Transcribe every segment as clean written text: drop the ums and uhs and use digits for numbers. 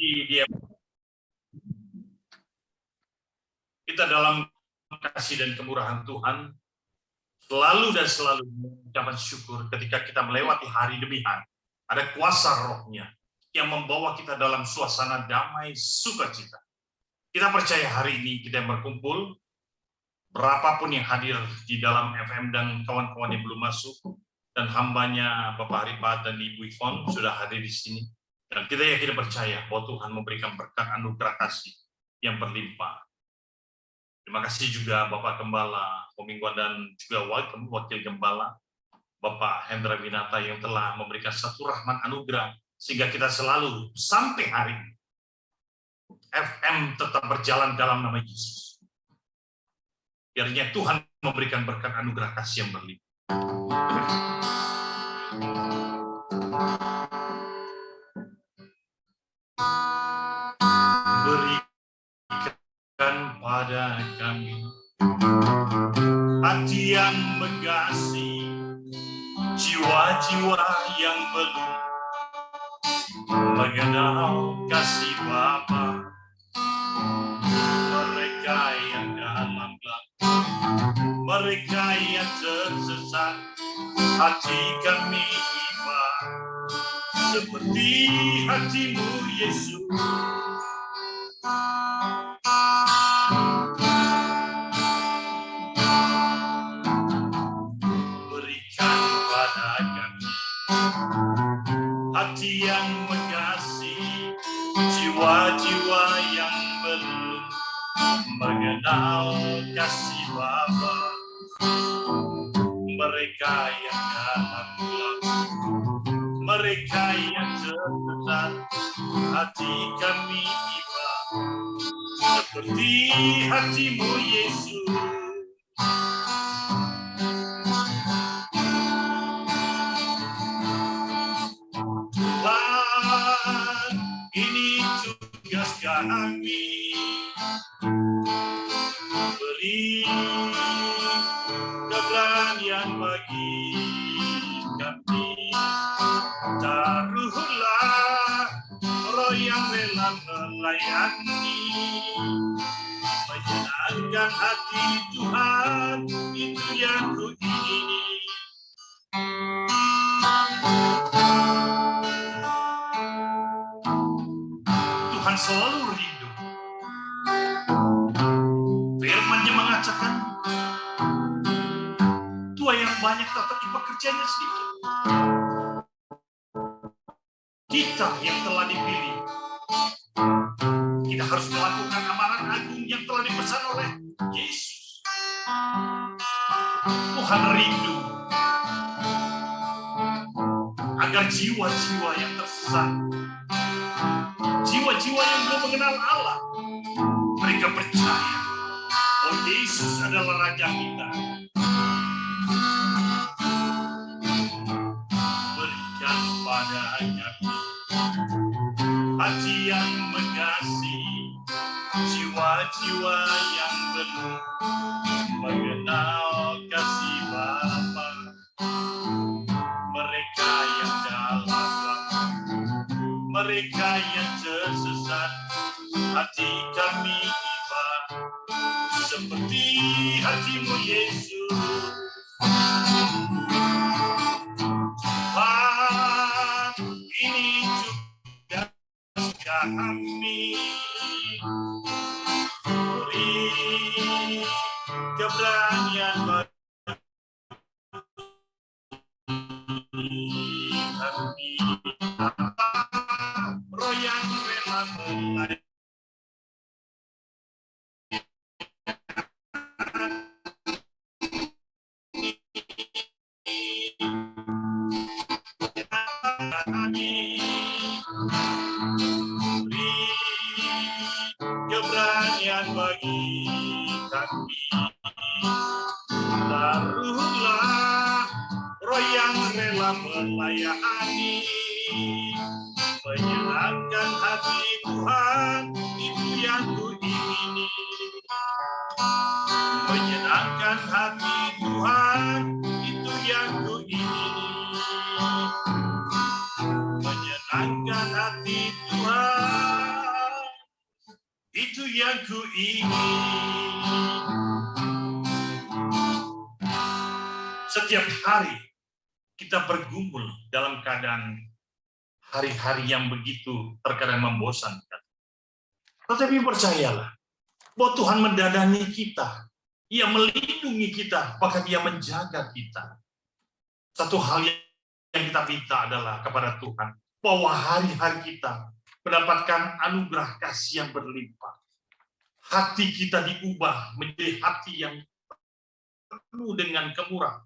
Dia kita dalam kasih dan kemurahan Tuhan selalu dan selalu mengucapkan syukur ketika kita melewati hari demi hari. Ada kuasa rohnya yang membawa kita dalam suasana damai sukacita. Kita percaya hari ini kita berkumpul, berapapun yang hadir di dalam FM dan kawan-kawan yang belum masuk, dan hambanya Bapak Haripat dan Ibu Ivon sudah hadir di sini. Dan kita yakin percaya bahwa Tuhan memberikan berkat anugerah kasih yang berlimpah. Terima kasih juga Bapak Gembala Komingguan dan juga Wakil Gembala Bapak Hendra Winata yang telah memberikan satu rahmat anugerah sehingga kita selalu sampai hari ini FM tetap berjalan dalam nama Yesus. Biarnya Tuhan memberikan berkat anugerah kasih yang berlimpah. Berikan pada kami hati yang mengasihi, jiwa-jiwa yang belum mengenal kasih Bapa. Mereka yang dalam gelap, mereka yang tersesat, hati kami iba seperti hatimu Yesus. Berikan pada kami hati yang mengasihi, jiwa-jiwa yang belum mengenal kasih Bapa. Mereka yang dalam gelap, mereka yang tersesat, hati kami iba seperti hatimu Yesus. Tuhan, ini tugas kami, beri keberanian bagi kami. Taruhlah roh yang rela melayani, menyenangkan hati Tuhan, itu yang ku ingini. Tuhan selalu rindu. Firman-Nya mengatakan, tua yang banyak tetapi pekerjaannya sedikit. Kita yang telah dipilih, kita harus melakukan amanat agung yang telah dipesan oleh Yesus. Tuhan rindu agar jiwa-jiwa yang tersesat, jiwa-jiwa yang belum mengenal Allah, mereka percaya bahwa Yesus adalah Raja kita. Berikan pada kami hati yang mengasihi, jiwa-jiwa yang belum mengenal kasih Bapa. Mereka yang dalam gelap, mereka yang tersesat, hati kami iba seperti hatimu Yesus. Tuhan, ini tugas kami, beri keberanian bagi kami, roh yang rela melayani, keberanian bagi kami. Taruhlah roh yang rela melayani, menyenangkan hati Tuhan, itu yang ku ingini. Menyenangkan hati Tuhan, itu yang ku ingini. Menyenangkan hati Tuhan, yang ku ingin. Setiap hari kita bergumul dalam keadaan hari-hari yang begitu terkadang membosankan. Tetapi percayalah bahwa Tuhan mendadangi kita. Ia melindungi kita, bahkan Ia menjaga kita. Satu hal yang kita minta adalah kepada Tuhan, bahwa hari-hari kita mendapatkan anugerah kasih yang berlimpah. Hati kita diubah menjadi hati yang penuh dengan kemurahan.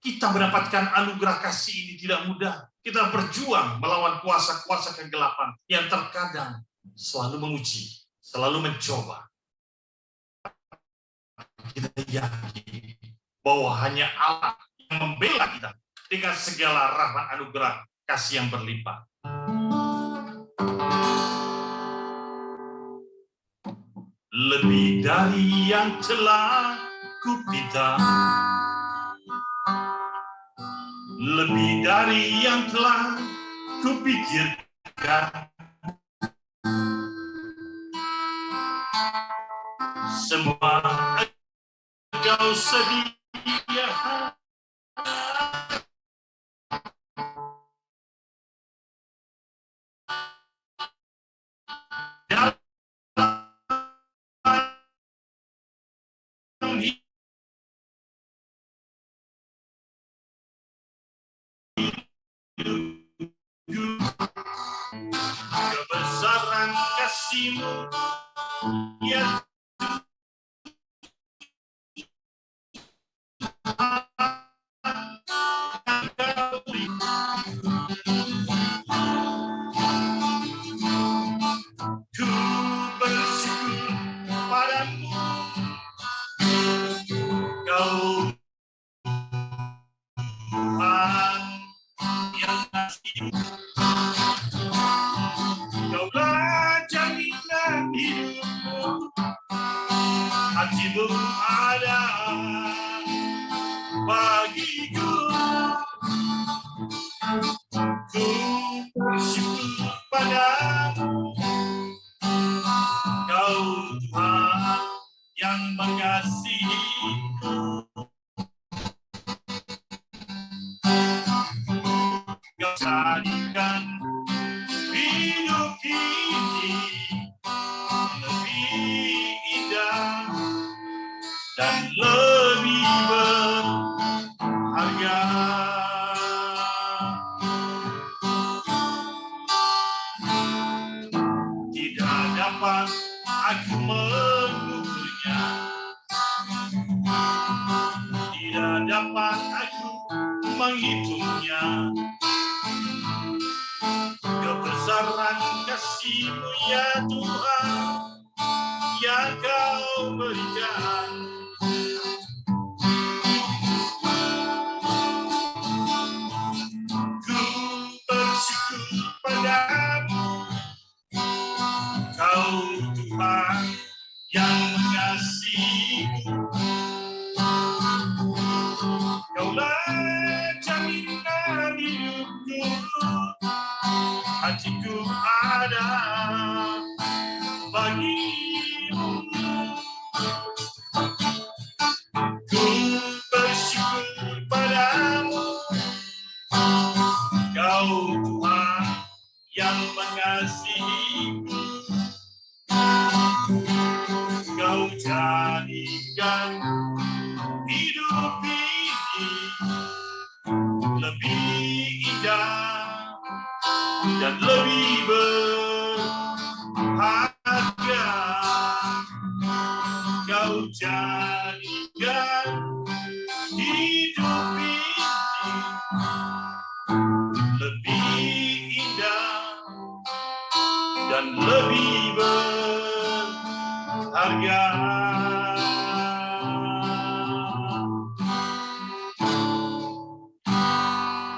Kita mendapatkan anugerah kasih ini tidak mudah. Kita berjuang melawan kuasa-kuasa kegelapan yang terkadang selalu menguji, selalu mencoba. Kita yakin bahwa hanya Allah yang membela kita dengan segala rahmat anugerah kasih yang berlimpah. Lebih dari yang telah kupinta, lebih dari yang telah kupikirkan, semua Engkau sediakan. Kebesaran kasih-Mu yang ku bersyukur padamu, Kau Tuhan yang kasih. Kaulah jaminan hidupku, hati-Mu ada bagiku. Ku bersyukur padamu, Kau Tuhan yang mengasihiku. Kau jadikan hidup ini lebih indah dan lebih berharga. Tidak dapat aku mengukurnya, tidak dapat aku menghitungnya. Kebesaran kasih-Mu ya Tuhan yang Kau berikan. Ku bersyukur padamu, Kau Tuhan yang mengasihiku. Kaulah jaminan hidupku, hatiku ada bagimu. Ku bersyukur padamu, Kau Tuhan yang mengasihiku. Kau jadikan hidup ini lebih indah dan lebih berharga. Kau jadikan hidup ini lebih indah dan lebih berharga.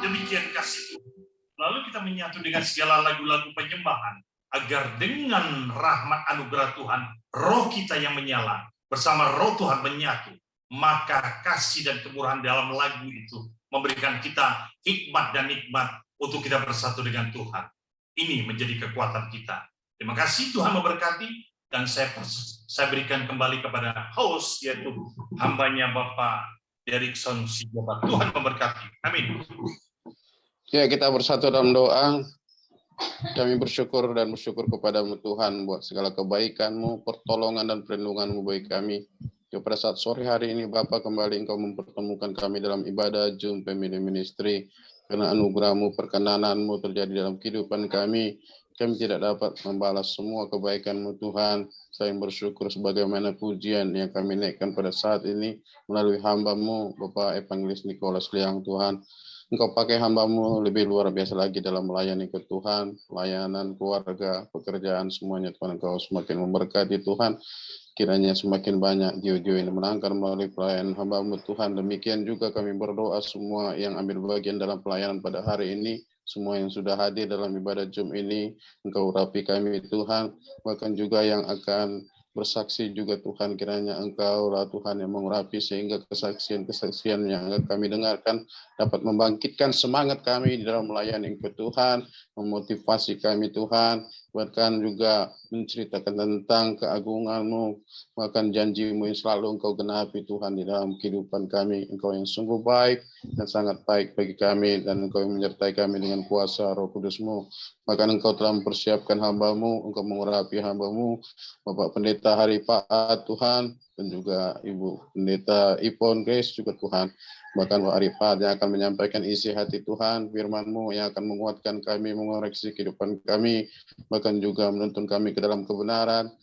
Demikian kasih Tuhan. Lalu kita menyatu dengan segala lagu-lagu penyembahan, agar dengan rahmat anugerah Tuhan, roh kita yang menyala bersama roh Tuhan menyatu, maka kasih dan kemurahan dalam lagu itu memberikan kita hikmat dan nikmat untuk kita bersatu dengan Tuhan. Ini menjadi kekuatan kita. Terima kasih, Tuhan memberkati. dan saya berikan kembali kepada host, yaitu hambanya Bapak Derikson Sijobat. Tuhan memberkati. Amin. Ya, kita bersatu dalam doa. Kami bersyukur kepadamu Tuhan buat segala kebaikan-Mu, pertolongan dan perlindungan-Mu bagi kami. Pada saat sore hari ini Bapa, kembali Engkau mempertemukan kami dalam ibadah Zoom Family Ministry. Karena anugerah-Mu, perkenanan-Mu terjadi dalam kehidupan kami. Kami tidak dapat membalas semua kebaikan-Mu Tuhan. Saya bersyukur sebagaimana pujian yang kami naikkan pada saat ini melalui hamba-Mu Bapak Evangelis Nicholas Liang Tuhan. Engkau pakai hamba-Mu lebih luar biasa lagi dalam melayani ke Tuhan, pelayanan, keluarga, pekerjaan, semuanya Tuhan. Engkau semakin memberkati Tuhan. Kiranya semakin banyak jiwa-jiwa yang menangkan melalui pelayanan hamba-Mu Tuhan. Demikian juga kami berdoa semua yang ambil bagian dalam pelayanan pada hari ini, semua yang sudah hadir dalam ibadah Zoom ini, Engkau urapi kami Tuhan. Bahkan juga yang akan bersaksi juga Tuhan, kiranya Engkau lah Tuhan yang mengurapi sehingga kesaksian-kesaksian yang kami dengarkan dapat membangkitkan semangat kami di dalam melayani ke Tuhan, memotivasi kami Tuhan, bahkan juga menceritakan tentang keagungan-Mu, bahkan janji-Mu yang selalu Engkau genapi Tuhan di dalam kehidupan kami. Engkau yang sungguh baik dan sangat baik bagi kami, dan Engkau yang menyertai kami dengan kuasa Roh Kudus-Mu. Bahkan Engkau telah mempersiapkan hamba-Mu, Engkau mengurapi hamba-Mu, Bapak Pendeta Hari Paat Tuhan, dan juga Ibu Pendeta Ipon Grace juga Tuhan. Bahkan Pak Arifat yang akan menyampaikan isi hati Tuhan, firman-Mu yang akan menguatkan kami, mengoreksi kehidupan kami, bahkan juga menuntun kami ke dalam kebenaran,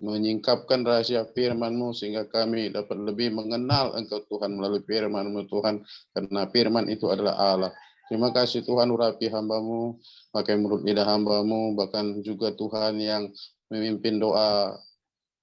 menyingkapkan rahasia firman-Mu sehingga kami dapat lebih mengenal Engkau Tuhan melalui firman-Mu Tuhan, karena firman itu adalah Allah. Terima kasih Tuhan, urapi hamba-Mu, pakai mulut lidah hamba-Mu, bahkan juga Tuhan yang memimpin doa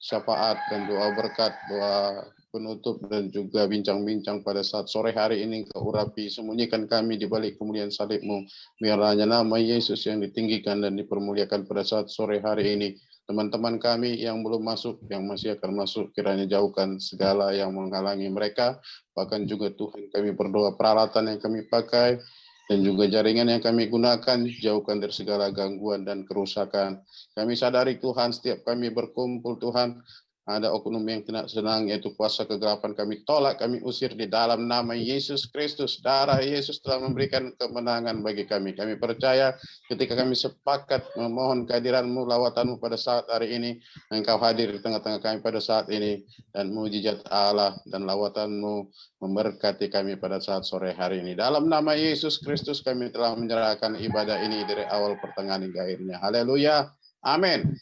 syafaat dan doa berkat, doa penutup dan juga bincang-bincang pada saat sore hari ini. Engkau urapi, sembunyikan kami di balik kemuliaan salib-Mu. Biar hanya nama Yesus yang ditinggikan dan dipermuliakan pada saat sore hari ini. Teman-teman kami yang belum masuk, yang masih akan masuk, kiranya jauhkan segala yang menghalangi mereka. Bahkan juga Tuhan, kami berdoa peralatan yang kami pakai dan juga jaringan yang kami gunakan, jauhkan dari segala gangguan dan kerusakan. Kami sadari Tuhan, setiap kami berkumpul Tuhan, ada oknum yang tidak senang, yaitu kuasa kegelapan. Kami tolak, kami usir di dalam nama Yesus Kristus. Darah Yesus telah memberikan kemenangan bagi kami. Kami percaya ketika kami sepakat memohon kehadiran-Mu, lawatan-Mu pada saat hari ini, Engkau hadir di tengah-tengah kami pada saat ini, dan mujizat Allah dan lawatan-Mu memberkati kami pada saat sore hari ini. Dalam nama Yesus Kristus kami telah menyerahkan ibadah ini dari awal pertengahan hingga akhirnya. Haleluya. Amin.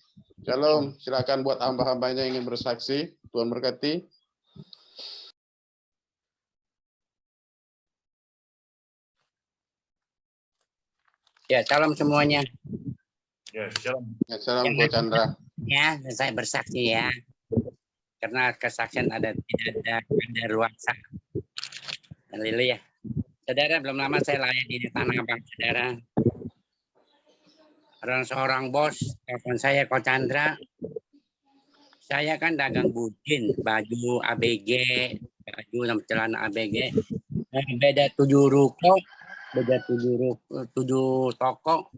Shalom. Silakan buat hamba-hambanya yang ingin bersaksi. Tuhan berkati. Ya, salam semuanya. Ya, shalom. Ya, salam Ko Chandra. Ya, saya bersaksi ya. Karena kesaksian tidak ada ruangsa. Haleluya. Saudara, belum lama saya layani di Tanah Abang, saudara. Seorang bos telepon saya, Ko Chandra. Saya kan dagang budin, baju ABG, baju dan celana ABG. Beda 7 ruko, beda 7 toko.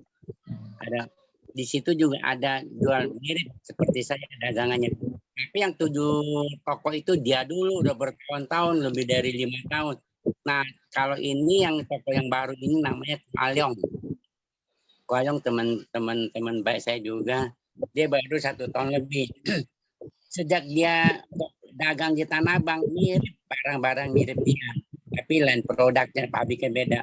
Ada di situ juga ada jual mirip seperti saya dagangannya. Tapi yang 7 toko itu dia dulu udah bertahun-tahun, lebih dari 5 tahun. Nah, kalau ini yang toko yang baru ini namanya Kualyong. Kualyong teman-teman baik saya juga. Dia baru 1 tahun lebih. Sejak dia dagang di Tanah Abang, mirip barang-barang mirip dia. Tapi lain produknya, pabriknya beda.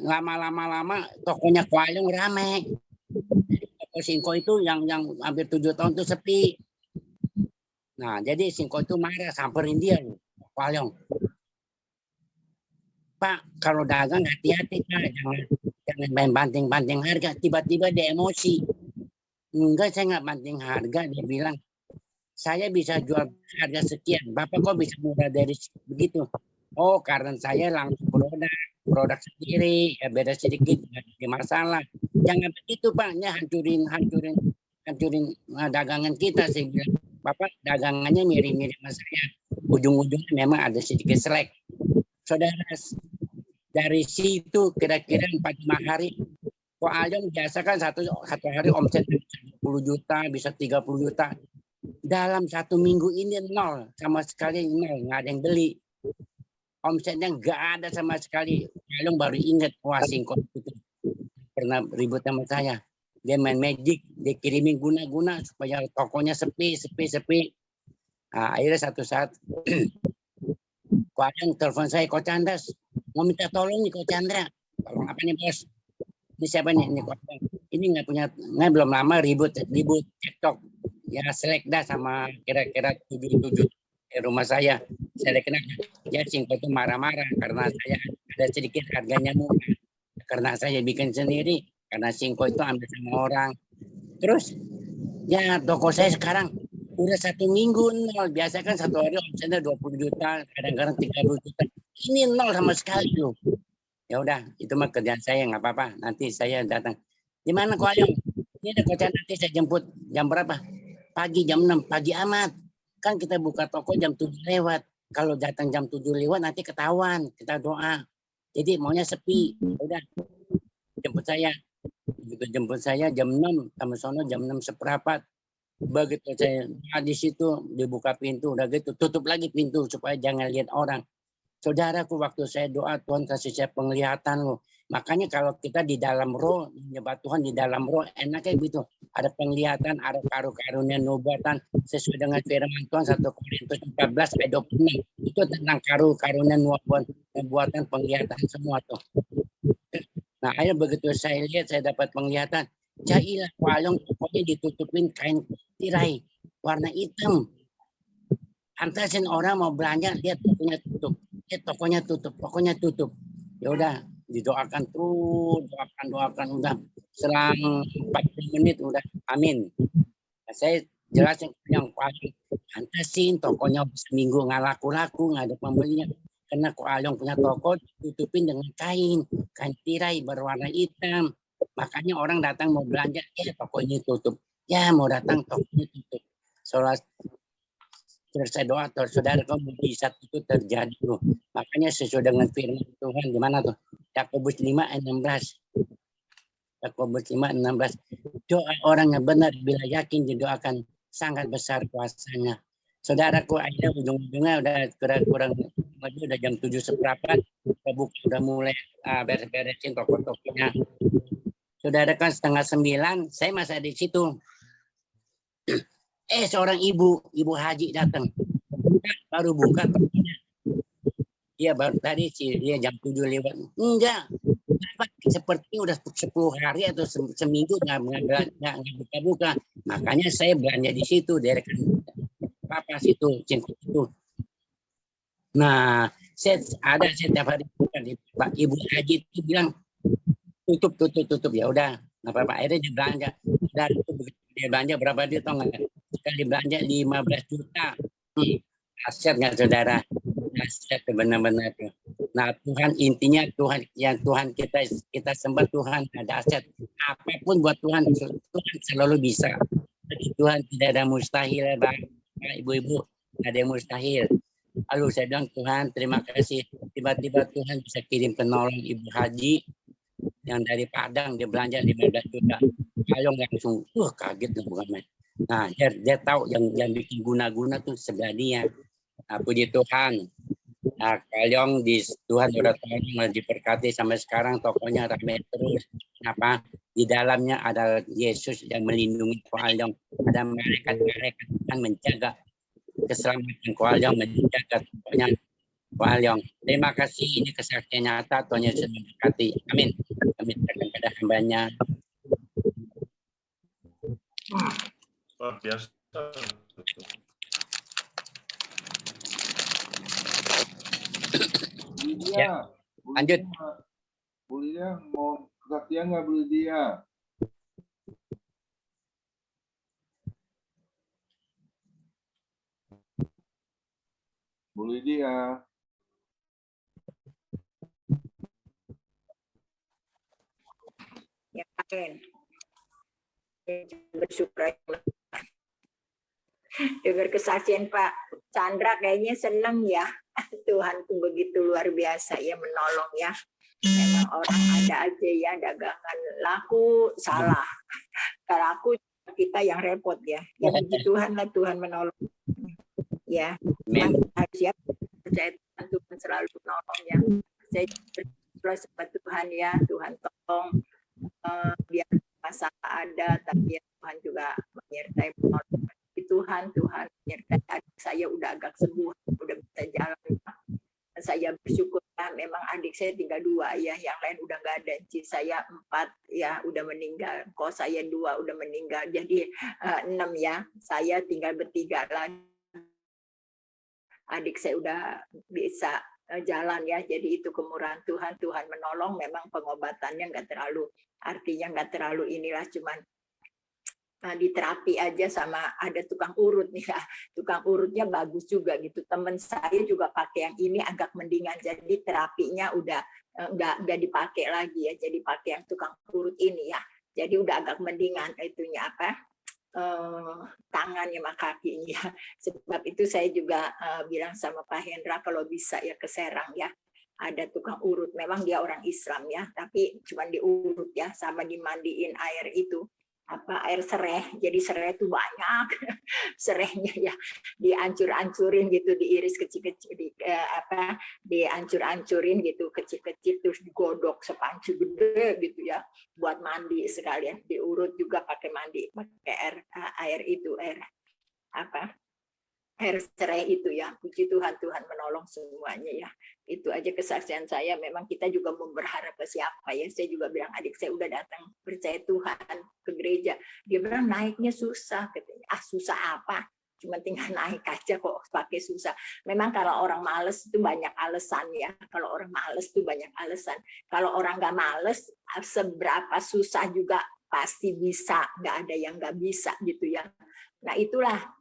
Lama-lama tokonya Kualyong ramai. Toko Singko itu yang hampir 7 tahun itu sepi. Nah, jadi Singko itu marah, samperin dia, Kualyong. Pak, kalau dagang hati-hati Pak, jangan main banting-banting harga. Tiba-tiba dia emosi. Enggak, saya nggak banting harga. Dia bilang, saya bisa jual harga sekian. Bapak kok bisa murah dari begitu? Oh, karena saya langsung produk sendiri, ya beda sedikit, nggak ada masalah. Jangan begitu Pak, ya hancurin dagangan kita. Saya bilang, Bapak dagangannya mirip-mirip sama saya. Ujung-ujungnya memang ada sedikit selek. Saudara, dari situ kira-kira 4-5 hari Kok Ayong biasa kan satu hari omset 10 juta, bisa 30 juta. Dalam 1 minggu ini nol, sama sekali nol, nggak ada yang beli. Omsetnya nggak ada sama sekali. Ayong baru ingat, wah Singkong itu pernah ribut sama saya. Dia main magic, dia kirimin guna-guna supaya tokonya sepi. Nah, akhirnya satu saat Ko Ayong telepon saya, Ko Chandra, mau minta tolong nih Ko Chandra. Tolong apa nih bos? Ini siapa nih? Ini Ko Ayong. Ini nggak belum lama ribut TikTok. Ya selek dah sama kira-kira 7 di rumah saya. Saya kenal ya Singko itu marah-marah karena saya ada sedikit harganya murah. Karena saya bikin sendiri. Karena Singko itu ambil sama orang. Terus ya toko saya sekarang udah 1 minggu nol. Biasa kan 1 hari omsetnya 20 juta, kadang-kadang 30 juta. Ini nol sama sekali loh. Ya udah, itu mah kerjaan saya, nggak apa-apa. Nanti saya datang. Di mana Ko Ayong? Ini ada kocan, nanti saya jemput jam berapa? Pagi jam 6, pagi amat. Kan kita buka toko jam 7 lewat. Kalau datang jam 7 lewat nanti ketahuan, kita doa. Jadi maunya sepi. Udah, jemput saya. Begitu jemput saya jam 6, sama sono jam 6 seperempat. Begitu saya di situ dibuka pintu, udah gitu tutup lagi pintu supaya jangan lihat orang. Saudaraku, waktu saya doa Tuhan kasih saya penglihatan loh. Makanya kalau kita di dalam roh, menyembah Tuhan di dalam roh, enaknya gitu. Ada penglihatan, ada karunia nubuatan sesuai dengan firman Tuhan 1 Korintus 14 ayat 26. Itu tentang karunia nubuatan, penglihatan semua tuh. Nah, akhirnya begitu saya lihat, saya dapat penglihatan. Jailah Ko Ayong pokoknya ditutupin kain tirai warna hitam. Antasin orang mau belanja, lihat tokonya tutup. Pokoknya tutup. Ya udah, didoakan terus, doakan udah selang 40 menit udah amin. Nah, saya jelasin yang Ko Ayong, antasin tokonya seminggu nggak laku-laku, nggak ada pembelinya. Karena Ko Ayong punya toko tutupin dengan kain tirai berwarna hitam. Makanya orang datang mau belanja, ya tokonya tutup. Ya mau datang tokonya tutup. Soalnya terus saya doa, saudara kamu mujizat itu terjadi loh. Makanya sesuai dengan firman Tuhan, gimana tuh? Yakobus 5 ayat 16. Yakobus 5 ayat 16. Doa orang yang benar bila yakin didoakan sangat besar kuasanya. Saudaraku, akhirnya ujung-ujungnya udah kurang lebih udah jam 7 seperempat. Udah mulai beres-beresin toko-tokonya. Saudara kan 8:30, saya masih di situ. Seorang ibu haji datang. Baru buka tokonya. Dia baru tadi dia jam 7 lewat. Enggak. Seperti udah 10 hari atau seminggu nggak buka-buka. Makanya saya belanja di situ dari Papa situ, itu. Nah, saya tiap hari buka di Pak Ibu Haji itu bilang tutup. Ya udah, nggak apa-apa. Akhirnya dia belanja. Dan dia belanja berapa dia tahu nggak? Sekali belanja 15 juta. Aset nggak saudara? Aset benar-benar. Nah, Tuhan intinya Tuhan kita sembah Tuhan ada aset. Apapun buat Tuhan selalu bisa. Tuhan tidak ada mustahil ya, Bang. Ibu-ibu, ada yang mustahil. Lalu saya bilang, Tuhan terima kasih. Tiba-tiba Tuhan bisa kirim penolong Ibu Haji yang dari Padang, dia belanja 15 juta. Ayong langsung, kaget lah bukan main. Nah, dia tahu yang bikin guna-guna tuh sebelah dia. Nah, puji Tuhan. Nah, Ayong Tuhan udah tolong diberkati sampai sekarang tokonya ramai terus. Kenapa? Di dalamnya ada Yesus yang melindungi Ko Ayong. Ada malaikat-malaikat yang menjaga keselamatan Ko Ayong, menjaga tokonya Ko Ayong. Terima kasih, ini kesaksian nyata Tuhan Yesus memberkati. Amin. Kami serahkan pada hambanya. Luar biasa. Ya, lanjut. Bu Lydia mau kesaksian nggak Bu Lydia? Bu Lydia. Ya, Ken. Bersyukur dengar kesaksian Pak Chandra, kayaknya seneng ya. Tuhan tuh begitu luar biasa ya, menolong ya. Memang orang ada aja ya dagangan laku salah. Kalau aku kita yang repot ya. Ya puji Tuhan lah, Tuhan menolong. Ya, memang harus siap percaya Tuhan selalu menolong ya. Saya berdoa sama Tuhan ya, Tuhan tolong biar masalah ada, tapi ya Tuhan juga menyertai menolong. Tuhan menyertai adik saya udah agak sembuh, udah bisa jalan. Saya bersyukur ya, memang adik saya tinggal 2 ya, yang lain udah nggak ada. Saya 4 ya udah meninggal, kok saya 2 udah meninggal, jadi 6 ya. Saya tinggal bertiga lagi. Adik saya udah bisa jalan ya, jadi itu kemurahan Tuhan. Tuhan menolong, memang pengobatannya nggak terlalu, artinya nggak terlalu inilah, cuman di terapi aja sama ada tukang urut nih ya, tukang urutnya bagus juga gitu. Temen saya juga pakai yang ini agak mendingan, jadi terapinya udah nggak dipakai lagi ya, jadi pakai yang tukang urut ini ya, jadi udah agak mendingan itunya apa tangannya sama kakinya. Sebab itu saya juga bilang sama Pak Hendra kalau bisa ya ke Serang ya, ada tukang urut. Memang dia orang Islam ya, tapi cuma diurut ya, sama dimandiin air itu air sereh. Jadi sereh itu banyak serehnya ya, dihancur-hancurin gitu, diiris kecil-kecil, dihancur-hancurin gitu kecil-kecil, terus digodok sepancu gede gitu ya, buat mandi sekalian. Diurut juga pakai mandi, pakai air itu, air serai itu ya. Puji Tuhan, Tuhan menolong semuanya ya. Itu aja kesaksian saya. Memang kita juga mau berharap ke siapa ya. Saya juga bilang adik saya udah datang percaya Tuhan ke gereja. Dia bilang naiknya susah katanya. Susah apa? Cuma tinggal naik aja kok pakai susah. Memang kalau orang males itu banyak alasan ya. Kalau orang males itu banyak alasan. Kalau orang nggak males, seberapa susah juga pasti bisa. Nggak ada yang nggak bisa gitu ya. Nah itulah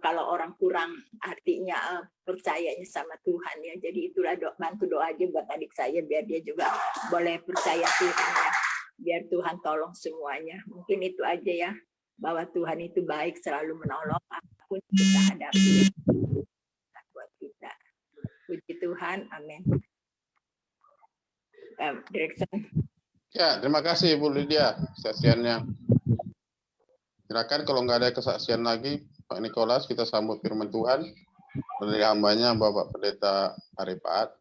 kalau orang kurang artinya percayanya sama Tuhan ya. Jadi itulah bantu doa aja buat adik saya biar dia juga boleh percaya Tuhan ya. Biar Tuhan tolong semuanya. Mungkin itu aja ya, bahwa Tuhan itu baik, selalu menolong apapun kita hadapi buat kita. Puji Tuhan, amin. Direktur. Ya, terima kasih Bu Lydia kesaksiannya. Silakan kalau nggak ada kesaksian lagi, Pak Nikolas, kita sambut firman Tuhan dari hambanya Bapak Pendeta Arifaat.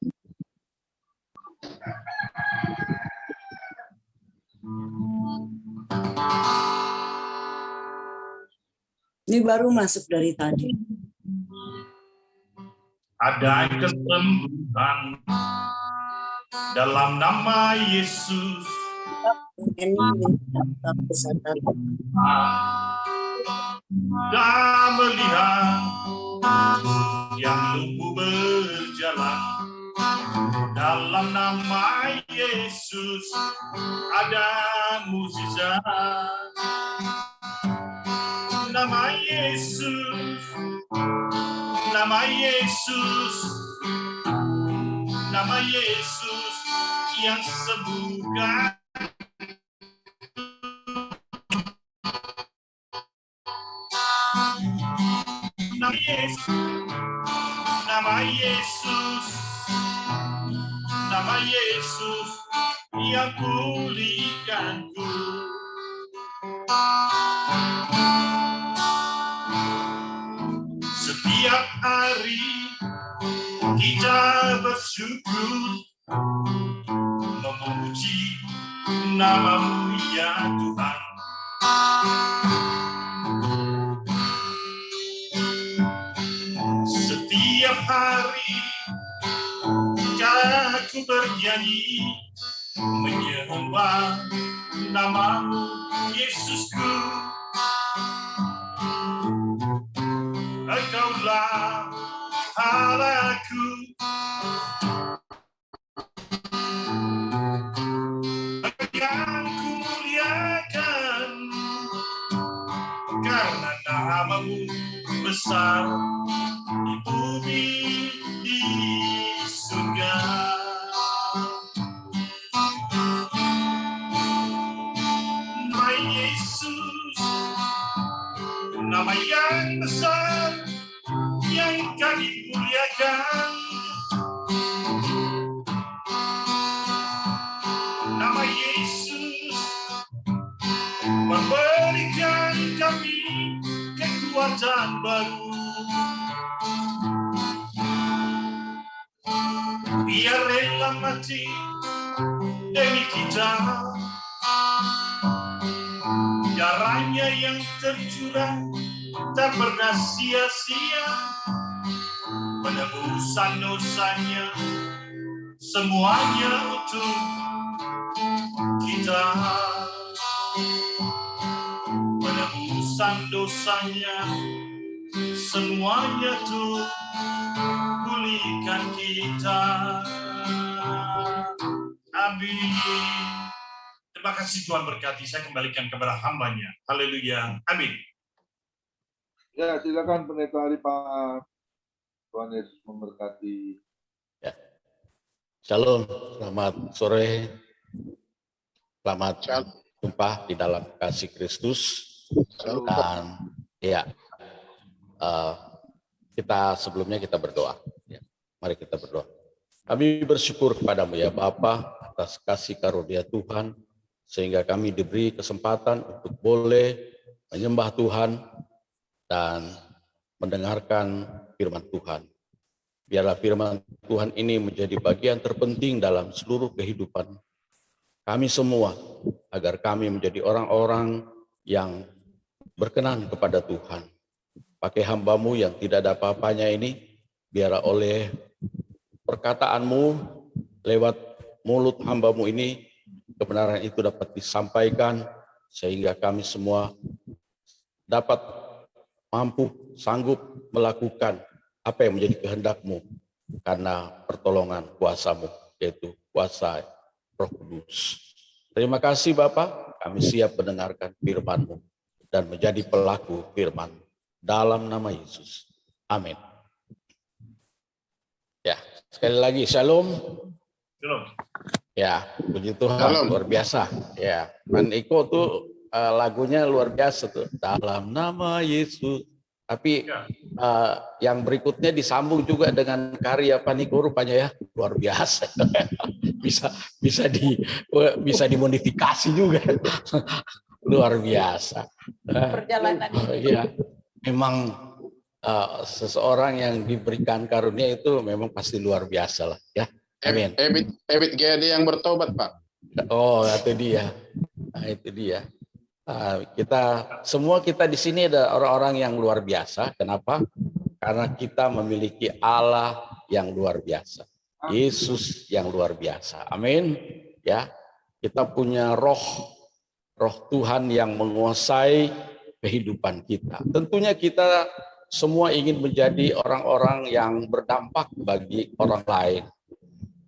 Ini baru masuk dari tadi. Ada kesembuhan dalam nama Yesus. Dan melihat yang lumpuh berjalan dalam nama Yesus, ada mukjizat. Nama Yesus, nama Yesus, nama Yesus yang sembuhkan. Nama Yesus, nama Yesus, nama Yesus yang pulihkanku. Setiap hari kita bersyukur, memuji nama-Mu ya Tuhan. Setiap hari aku bernyanyi, menyembah nama-Mu Yesusku. Engkaulah Allahku, yang kumuliakan, karena nama-Mu besar di bumi, di surga. Nama Yesus, nama yang besar, yang kami muliakan. wajah baru. Biar rela mati demi kita, darahnya yang tercurah tak pernah sia-sia, penebusan dosanya semuanya untuk kita, penebusan dosanya semuanya untuk pulihkan kita. Amin. Terima kasih Tuhan berkati. Saya kembalikan kepada hambanya. Haleluya. Amin. Ya, silakan Pendeta Arifan. Tuhan Yesus memberkati. Ya. Shalom, selamat sore. Selamat jumpa di dalam kasih Kristus. Dan ya, sebelumnya kita berdoa. Ya, mari kita berdoa. Kami bersyukur kepadamu ya Bapa atas kasih karunia Tuhan, sehingga kami diberi kesempatan untuk boleh menyembah Tuhan dan mendengarkan firman Tuhan. Biarlah firman Tuhan ini menjadi bagian terpenting dalam seluruh kehidupan kami semua, agar kami menjadi orang-orang yang berkenan kepada Tuhan. Pakai hamba-Mu yang tidak ada apa-apanya ini, biarlah oleh perkataanmu lewat mulut hamba-Mu ini, kebenaran itu dapat disampaikan sehingga kami semua dapat mampu, sanggup melakukan apa yang menjadi kehendak-Mu karena pertolongan kuasa-Mu, yaitu kuasa Roh Kudus. Terima kasih Bapa, kami siap mendengarkan firman-Mu dan menjadi pelaku firman dalam nama Yesus. Amin. Ya, sekali lagi shalom. Shalom. Ya, puji Tuhan, Shalom. luar biasa. Ya, Man Iko tuh lagunya luar biasa tuh, dalam nama Yesus. Tapi Ya. yang berikutnya disambung juga dengan karya Paniko rupanya ya, luar biasa. bisa dimodifikasi juga. Luar biasa. Perjalanan Ya, memang seseorang yang diberikan karunia itu memang pasti luar biasa lah ya. Amin. Ebit Gede yang bertobat, Pak. Oh, itu dia. Nah, itu dia. Kita di sini ada orang-orang yang luar biasa. Kenapa? Karena kita memiliki Allah yang luar biasa. Yesus yang luar biasa. Amin. Ya. Kita punya roh Tuhan yang menguasai kehidupan kita. Tentunya kita semua ingin menjadi orang-orang yang berdampak bagi orang lain.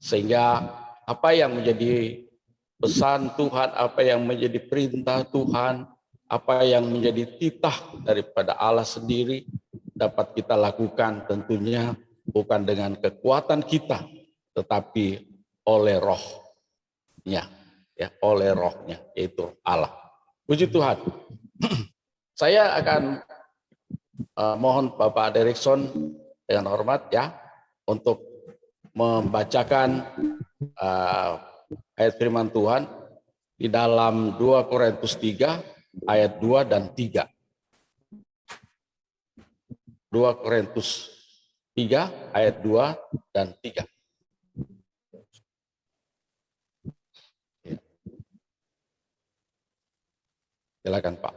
Sehingga apa yang menjadi pesan Tuhan, apa yang menjadi perintah Tuhan, apa yang menjadi titah daripada Allah sendiri dapat kita lakukan tentunya bukan dengan kekuatan kita, tetapi oleh rohnya, ya, oleh rohnya, yaitu Allah. Puji Tuhan. Saya akan mohon Bapak Derikson dengan hormat ya untuk membacakan ayat firman Tuhan di dalam 2 Korintus 3 ayat 2 dan 3. 2 Korintus 3 ayat 2 dan 3. Silakan Pak.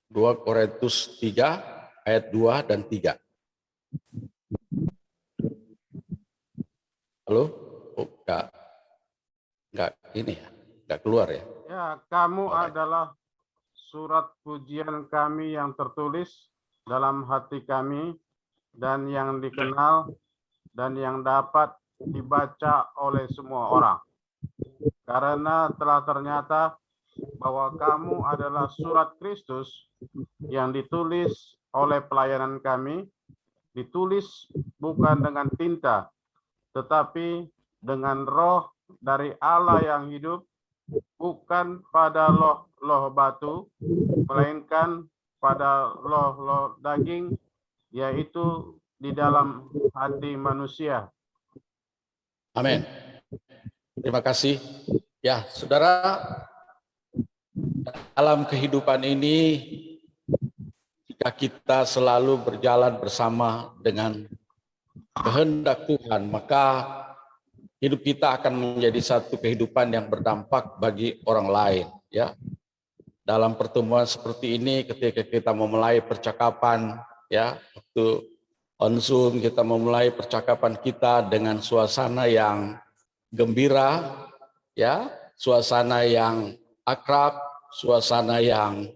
Dua Korintus 3 ayat 2 dan 3. Halo? Oh, enggak ini ya, enggak keluar ya. Ya, kamu adalah surat pujian kami yang tertulis dalam hati kami dan yang dikenal dan yang dapat dibaca oleh semua orang. Karena telah ternyata bahwa kamu adalah surat Kristus yang ditulis oleh pelayanan kami, ditulis bukan dengan tinta, tetapi dengan roh dari Allah yang hidup, bukan pada loh batu, melainkan pada loh daging, yaitu di dalam hati manusia. Amin. Terima kasih Ya, saudara, dalam kehidupan ini, jika kita selalu berjalan bersama dengan kehendak Tuhan, maka hidup kita akan menjadi satu kehidupan yang berdampak bagi orang lain. Ya, dalam pertemuan seperti ini, ketika kita memulai percakapan, ya, waktu on Zoom kita memulai percakapan kita dengan suasana yang gembira, ya, suasana yang akrab, suasana yang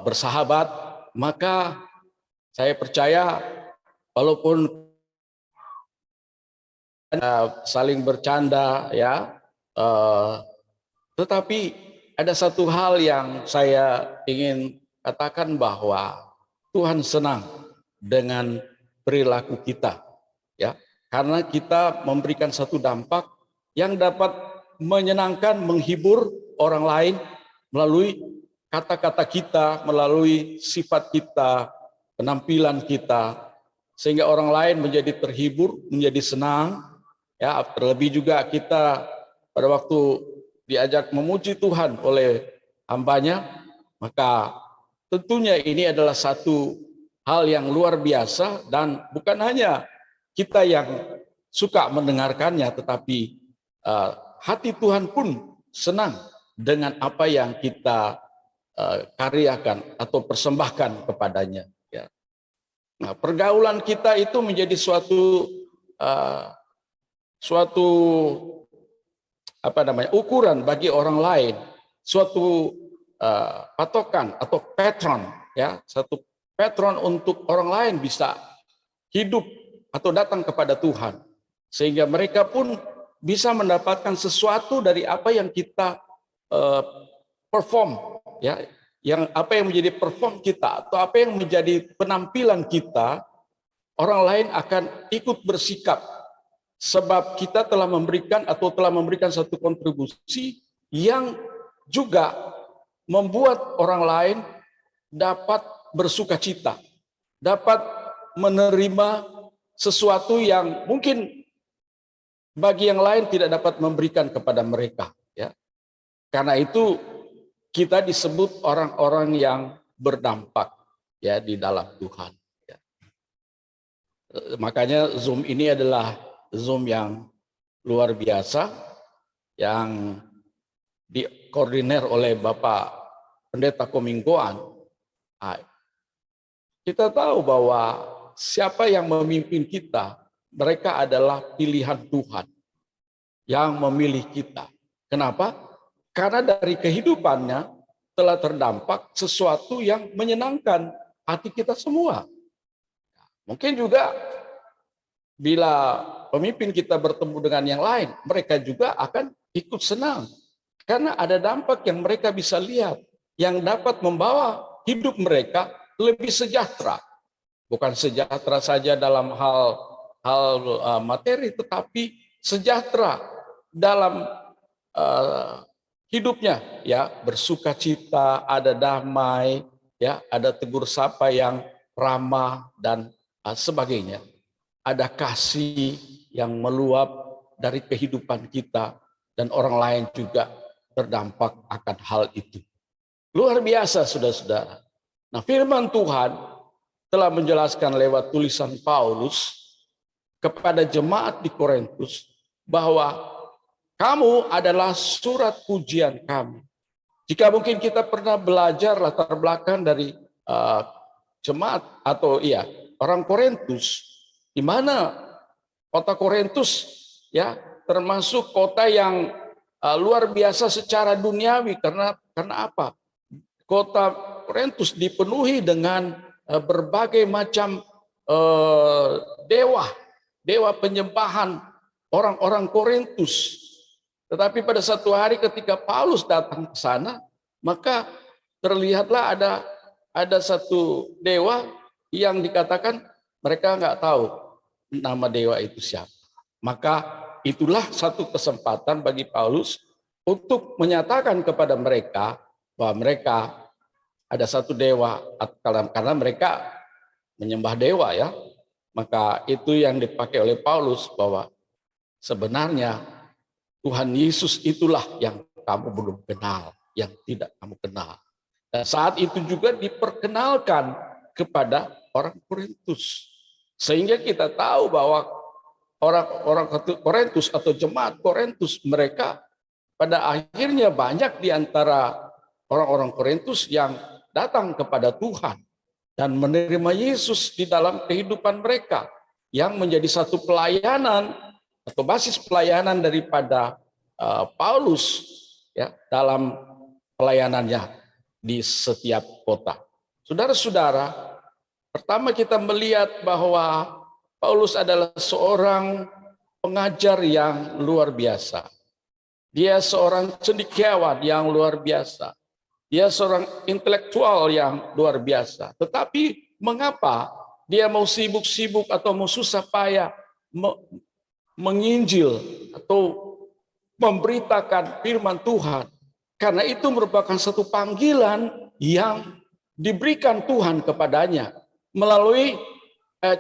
bersahabat, maka saya percaya walaupun saling bercanda, ya, tetapi ada satu hal yang saya ingin katakan, bahwa Tuhan senang dengan perilaku kita, ya, karena kita memberikan satu dampak yang dapat menyenangkan, menghibur orang lain melalui kata-kata kita, melalui sifat kita, penampilan kita, sehingga orang lain menjadi terhibur, menjadi senang. Ya, terlebih juga kita pada waktu diajak memuji Tuhan oleh hambanya, maka tentunya ini adalah satu hal yang luar biasa, dan bukan hanya kita yang suka mendengarkannya, tetapi hati Tuhan pun senang dengan apa yang kita karyakan atau persembahkan kepadanya. Ya. Nah, pergaulan kita itu menjadi suatu ukuran bagi orang lain, suatu patokan atau patron, ya, satu patron untuk orang lain bisa hidup atau datang kepada Tuhan, sehingga mereka pun bisa mendapatkan sesuatu dari apa yang kita perform, ya, yang apa yang menjadi perform kita atau apa yang menjadi penampilan kita, orang lain akan ikut bersikap. Sebab kita telah memberikan satu kontribusi yang juga membuat orang lain dapat bersuka cita, dapat menerima sesuatu yang mungkin bagi yang lain tidak dapat memberikan kepada mereka. Ya. Karena itu kita disebut orang-orang yang berdampak, ya, di dalam Tuhan. Ya. Makanya Zoom ini adalah Zoom yang luar biasa, yang dikoordinir oleh Bapak Pendeta Kominggoan. Kita tahu bahwa siapa yang memimpin kita, mereka adalah pilihan Tuhan yang memilih kita. Kenapa? Karena dari kehidupannya telah terdampak sesuatu yang menyenangkan hati kita semua. Mungkin juga bila pemimpin kita bertemu dengan yang lain, mereka juga akan ikut senang. Karena ada dampak yang mereka bisa lihat, yang dapat membawa hidup mereka lebih sejahtera. Bukan sejahtera saja dalam hal materi, tetapi sejahtera dalam hidupnya, ya, bersuka cita, ada damai, ya, ada tegur sapa yang ramah dan sebagainya. Ada kasih yang meluap dari kehidupan kita, dan orang lain juga terdampak akan hal itu. Luar biasa, saudara-saudara. Nah, firman Tuhan telah menjelaskan lewat tulisan Paulus kepada jemaat di Korintus bahwa kamu adalah surat pujian kami. Jika mungkin kita pernah belajar latar belakang dari jemaat atau orang Korintus, di mana kota Korintus, ya, termasuk kota yang luar biasa secara duniawi. Karena apa? Kota Korintus dipenuhi dengan berbagai macam dewa penyembahan orang-orang Korintus. Tetapi pada satu hari ketika Paulus datang ke sana, maka terlihatlah ada satu dewa yang dikatakan mereka nggak tahu nama dewa itu siapa. Maka itulah satu kesempatan bagi Paulus untuk menyatakan kepada mereka bahwa mereka ada satu dewa, karena mereka menyembah dewa, ya. Maka itu yang dipakai oleh Paulus, bahwa sebenarnya Tuhan Yesus itulah yang kamu belum kenal, yang tidak kamu kenal. Dan saat itu juga diperkenalkan kepada orang Korintus. Sehingga kita tahu bahwa orang-orang Korintus atau jemaat Korintus, mereka pada akhirnya banyak di antara orang-orang Korintus yang datang kepada Tuhan dan menerima Yesus di dalam kehidupan mereka, yang menjadi satu pelayanan atau basis pelayanan daripada Paulus ya dalam pelayanannya di setiap kota. Saudara-saudara, pertama kita melihat bahwa Paulus adalah seorang pengajar yang luar biasa. Dia seorang cendekiawan yang luar biasa. Dia seorang intelektual yang luar biasa. Tetapi mengapa dia mau sibuk-sibuk atau mau susah payah menginjil atau memberitakan firman Tuhan? Karena itu merupakan satu panggilan yang diberikan Tuhan kepadanya melalui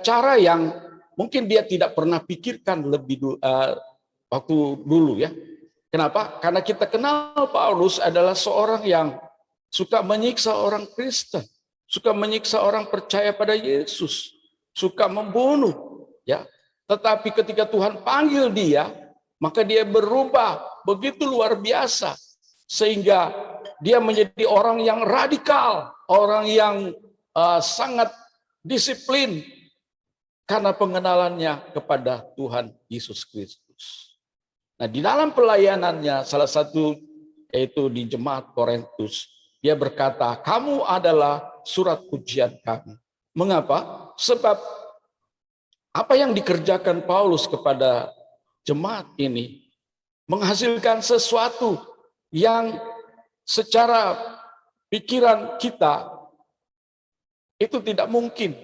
cara yang mungkin dia tidak pernah pikirkan lebih waktu dulu ya. Kenapa? Karena kita kenal Paulus adalah seorang yang suka menyiksa orang Kristen, suka menyiksa orang percaya pada Yesus, suka membunuh ya. Tetapi ketika Tuhan panggil dia, maka dia berubah begitu luar biasa sehingga dia menjadi orang yang radikal, orang yang sangat disiplin karena pengenalannya kepada Tuhan Yesus Kristus. Nah, di dalam pelayanannya salah satu yaitu di jemaat Korintus, dia berkata, "Kamu adalah surat pujian kami." Mengapa? Sebab apa yang dikerjakan Paulus kepada jemaat ini menghasilkan sesuatu yang secara pikiran kita itu tidak mungkin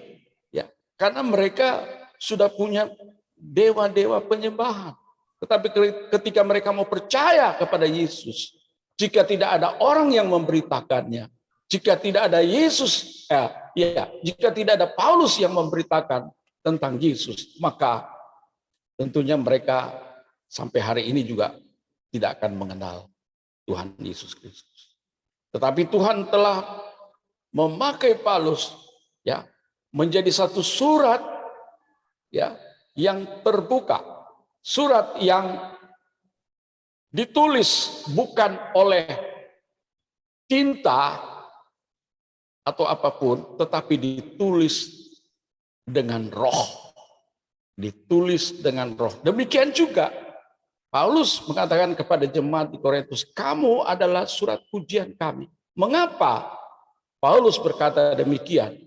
ya, karena mereka sudah punya dewa-dewa penyembahan. Tetapi ketika mereka mau percaya kepada Yesus, jika tidak ada orang yang memberitakannya, jika tidak ada Yesus, jika tidak ada Paulus yang memberitakan tentang Yesus, maka tentunya mereka sampai hari ini juga tidak akan mengenal Tuhan Yesus Kristus. Tetapi Tuhan telah memakai Paulus ya menjadi satu surat ya yang terbuka. Surat yang ditulis bukan oleh tinta atau apapun, tetapi ditulis dengan roh. Ditulis dengan roh. Demikian juga Paulus mengatakan kepada jemaat di Korintus, "Kamu adalah surat pujian kami." Mengapa Paulus berkata demikian?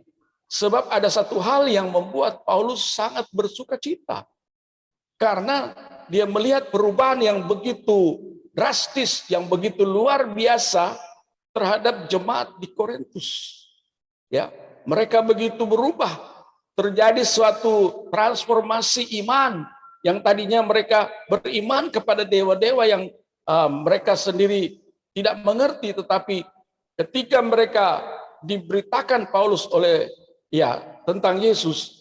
Sebab ada satu hal yang membuat Paulus sangat bersuka cita. Karena dia melihat perubahan yang begitu drastis, yang begitu luar biasa terhadap jemaat di Korintus. Ya, mereka begitu berubah. Terjadi suatu transformasi iman yang tadinya mereka beriman kepada dewa-dewa yang mereka sendiri tidak mengerti, tetapi ketika mereka diberitakan Paulus oleh tentang Yesus,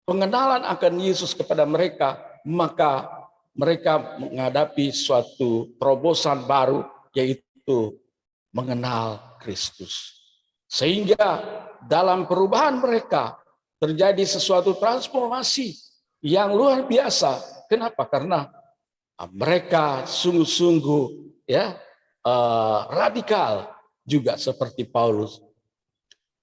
pengenalan akan Yesus kepada mereka, maka mereka menghadapi suatu terobosan baru, yaitu mengenal Kristus. Sehingga dalam perubahan mereka terjadi sesuatu transformasi yang luar biasa. Kenapa? Karena mereka sungguh-sungguh radikal juga seperti Paulus.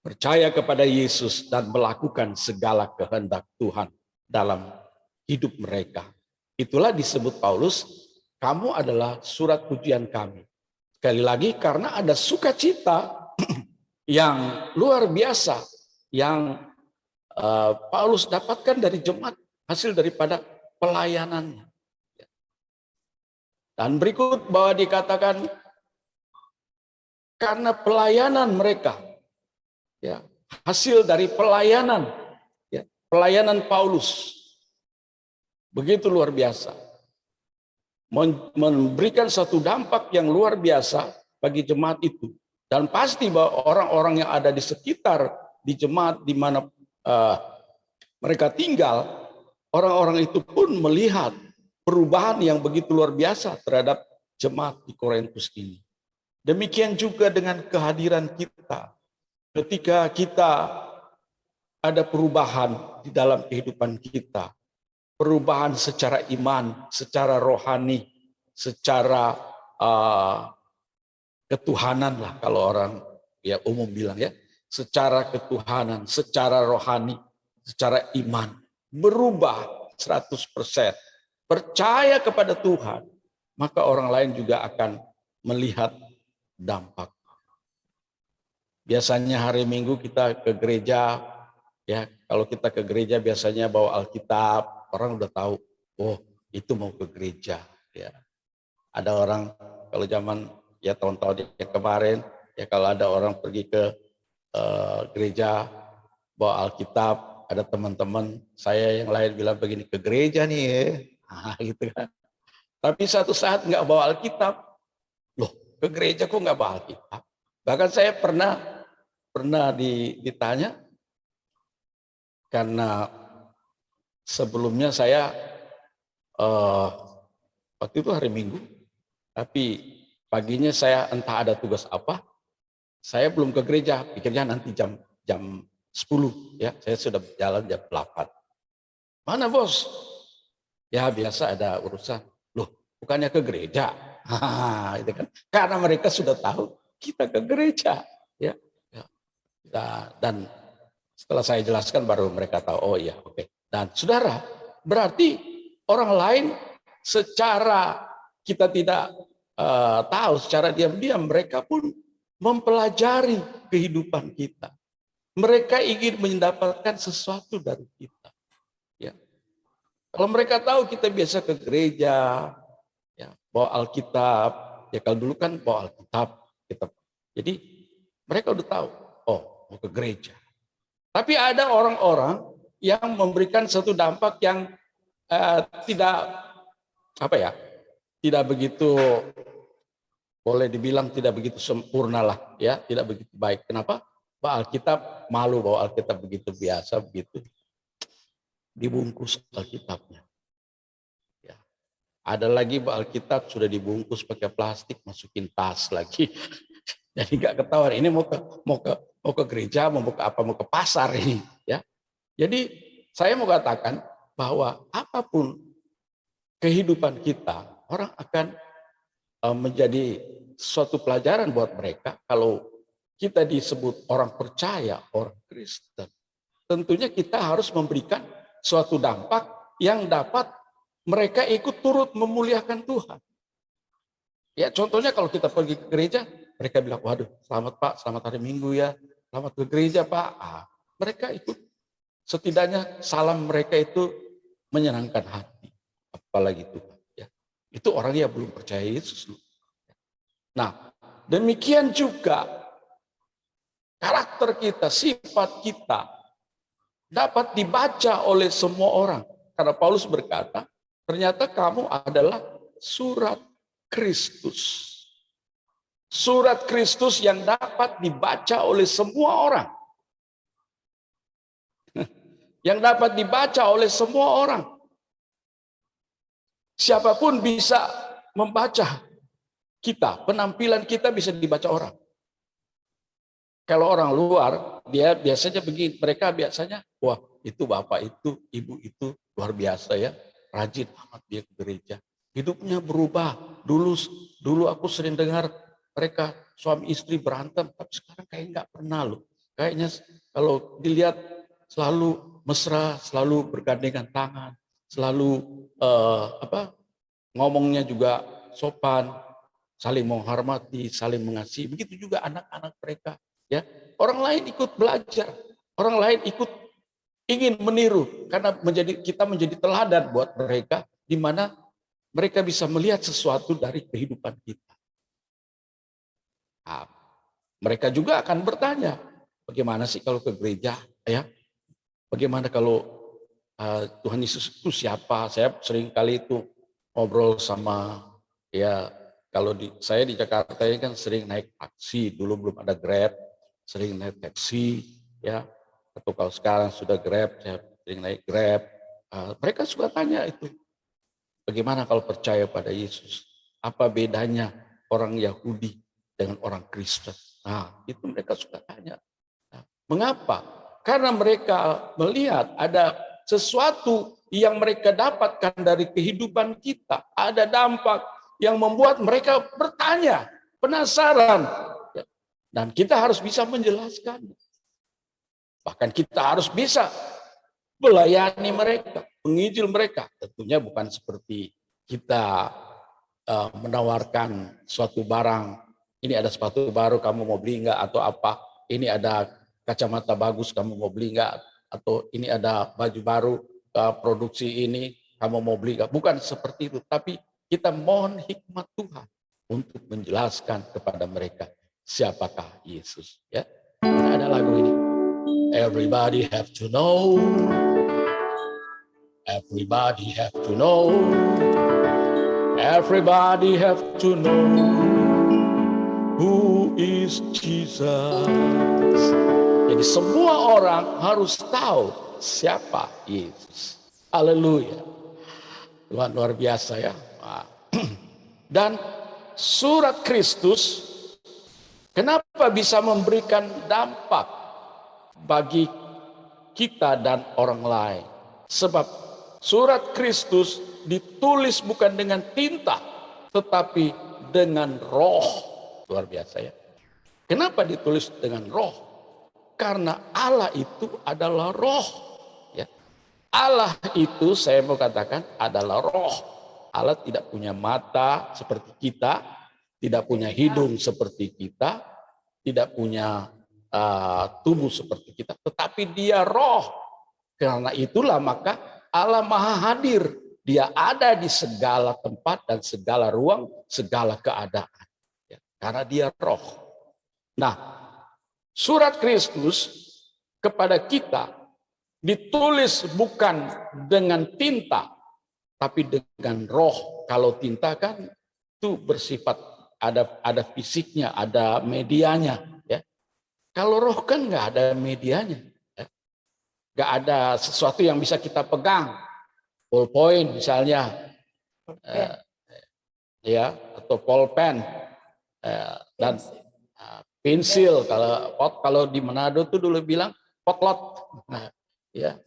Percaya kepada Yesus dan melakukan segala kehendak Tuhan dalam hidup mereka. Itulah disebut Paulus, "Kamu adalah surat pujian kami." Sekali lagi, karena ada sukacita yang luar biasa yang Paulus dapatkan dari jemaat, hasil daripada pelayanannya. Dan berikut bahwa dikatakan karena pelayanan mereka, hasil dari pelayanan Paulus begitu luar biasa, memberikan satu dampak yang luar biasa bagi jemaat itu. Dan pasti bahwa orang-orang yang ada di sekitar di jemaat di mana mereka tinggal, orang-orang itu pun melihat perubahan yang begitu luar biasa terhadap jemaat di Korintus ini. Demikian juga dengan kehadiran kita. Ketika kita ada perubahan di dalam kehidupan kita, perubahan secara iman, secara rohani, secara ketuhanan lah kalau orang ya umum bilang ya, secara ketuhanan, secara rohani, secara iman, berubah 100%. Percaya kepada Tuhan, maka orang lain juga akan melihat dampak. Biasanya hari Minggu kita ke gereja, ya kalau kita ke gereja biasanya bawa Alkitab, orang udah tahu, oh itu mau ke gereja. Ya, ada orang kalau zaman ya tahun-tahun yang kemarin, ya kalau ada orang pergi ke gereja bawa Alkitab, ada teman-teman saya yang lain bilang begini, ke gereja nih ya, gitu kan. Tapi satu saat nggak bawa Alkitab, loh ke gereja kok nggak bawa Alkitab? Bahkan saya pernah ditanya, karena sebelumnya saya waktu itu hari Minggu, tapi paginya saya entah ada tugas apa, saya belum ke gereja, pikirnya nanti jam 10 ya, saya sudah jalan jam 8. Mana bos? Ya biasa ada urusan. Loh, bukannya ke gereja? Itu kan. Karena mereka sudah tahu kita ke gereja, ya. Dan setelah saya jelaskan baru mereka tahu, oh iya, oke. Dan saudara, berarti orang lain secara kita tidak tahu, secara diam-diam mereka pun mempelajari kehidupan kita. Mereka ingin mendapatkan sesuatu dari kita. Ya. Kalau mereka tahu kita biasa ke gereja, ya, bawa Alkitab, ya kalau dulu kan bawa Alkitab, jadi mereka udah tahu, oh mau ke gereja. Tapi ada orang-orang yang memberikan satu dampak yang tidak begitu, boleh dibilang tidak begitu sempurna lah, ya, tidak begitu baik. Kenapa? Bawa Alkitab, malu bawa Alkitab begitu biasa, begitu dibungkus Alkitabnya. Ya. Ada lagi bawa Alkitab sudah dibungkus pakai plastik, masukin tas lagi. Jadi nggak ketahuan ini mau ke gereja, mau ke apa, mau ke pasar ini, ya. Jadi saya mau katakan bahwa apapun kehidupan kita, orang akan menjadi suatu pelajaran buat mereka. Kalau kita disebut orang percaya, orang Kristen, tentunya kita harus memberikan suatu dampak yang dapat mereka ikut turut memuliakan Tuhan. Ya contohnya kalau kita pergi ke gereja, mereka bilang, waduh selamat Pak, selamat hari Minggu ya, selamat ke gereja Pak. Mereka ikut, setidaknya salam mereka itu menyenangkan hati, apalagi Tuhan. Ya. Itu orang yang belum percaya Yesus. Nah, demikian juga karakter kita, sifat kita dapat dibaca oleh semua orang. Karena Paulus berkata, ternyata kamu adalah surat Kristus. Surat Kristus yang dapat dibaca oleh semua orang. Yang dapat dibaca oleh semua orang. Siapapun bisa membaca kita, penampilan kita bisa dibaca orang. Kalau orang luar, dia biasanya begini, mereka biasanya, wah itu bapak itu, ibu itu luar biasa ya, rajin amat dia ke gereja. Hidupnya berubah. Dulu aku sering dengar mereka suami istri berantem, tapi sekarang kayak nggak pernah loh. Kayaknya kalau dilihat selalu mesra, selalu bergandengan tangan, selalu ngomongnya juga sopan, saling menghormati, saling mengasihi. Begitu juga anak-anak mereka. Ya, orang lain ikut belajar, orang lain ikut ingin meniru karena kita menjadi teladan buat mereka, di mana mereka bisa melihat sesuatu dari kehidupan kita. Nah, mereka juga akan bertanya, bagaimana sih kalau ke gereja, ya? Bagaimana kalau Tuhan Yesus itu siapa? Saya sering kali itu ngobrol sama, ya kalau saya di Jakarta ini kan sering naik taksi, dulu belum ada Grab, sering naik taksi, ya. Atau kalau sekarang sudah Grab, saya sering naik Grab. Mereka suka tanya itu, Bagaimana kalau percaya pada Yesus? Apa bedanya orang Yahudi dengan orang Kristen? Nah, itu mereka suka tanya. Nah, mengapa? Karena mereka melihat ada sesuatu yang mereka dapatkan dari kehidupan kita. Ada dampak yang membuat mereka bertanya, penasaran. Dan kita harus bisa menjelaskan. Bahkan kita harus bisa melayani mereka, menginjil mereka. Tentunya bukan seperti kita menawarkan suatu barang. Ini ada sepatu baru, kamu mau beli enggak? Atau apa? Ini ada kacamata bagus, kamu mau beli enggak? Atau ini ada baju baru, produksi ini, kamu mau beli enggak? Bukan seperti itu. Tapi kita mohon hikmat Tuhan untuk menjelaskan kepada mereka siapakah Yesus. Ya, ada lagu ini. Everybody have to know. Everybody have to know. Everybody have to know who is Jesus. Jadi semua orang harus tahu siapa Yesus. Haleluya. Tuhan luar biasa ya. Dan surat Kristus kenapa bisa memberikan dampak bagi kita dan orang lain? Sebab surat Kristus ditulis bukan dengan tinta, tetapi dengan roh. Luar biasa ya. Kenapa ditulis dengan roh? Karena Allah itu adalah roh. Ya. Allah itu saya mau katakan adalah roh. Allah tidak punya mata seperti kita, tidak punya hidung seperti kita, tidak punya tubuh seperti kita, tetapi dia roh. Karena itulah maka Allah Maha Hadir. Dia ada di segala tempat dan segala ruang, segala keadaan. Ya, karena dia roh. Nah, surat Kristus kepada kita ditulis bukan dengan tinta, tapi dengan roh. Kalau tinta kan itu bersifat ada fisiknya, ada medianya. Ya. Kalau roh kan nggak ada medianya. Nggak ada sesuatu yang bisa kita pegang, ballpoint misalnya, ya, atau pulpen, dan pensil. Kalau di Manado tuh dulu bilang potlot, ya,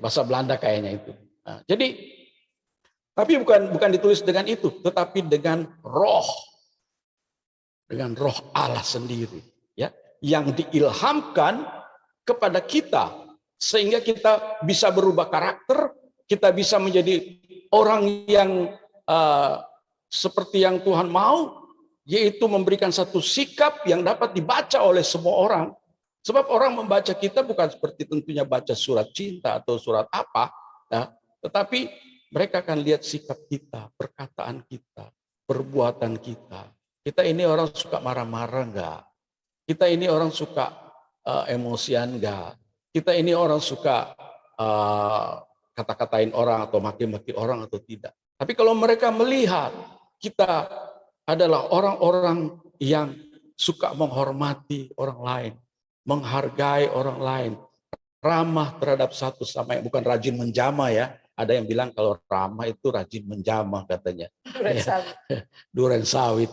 bahasa Belanda kayaknya itu. Nah, jadi, tapi bukan ditulis dengan itu, tetapi dengan roh Allah sendiri, ya, yang diilhamkan kepada kita. Sehingga kita bisa berubah karakter, kita bisa menjadi orang yang seperti yang Tuhan mau, yaitu memberikan satu sikap yang dapat dibaca oleh semua orang. Sebab orang membaca kita bukan seperti tentunya baca surat cinta atau surat apa, ya, tetapi mereka akan lihat sikap kita, perkataan kita, perbuatan kita. Kita ini orang suka marah-marah enggak? Kita ini orang suka emosian enggak? Kita ini orang suka kata-katain orang atau maki-maki orang atau tidak. Tapi kalau mereka melihat kita adalah orang-orang yang suka menghormati orang lain, menghargai orang lain, ramah terhadap satu sama lain, bukan rajin menjamah ya. Ada yang bilang kalau ramah itu rajin menjamah katanya. Duren sawit.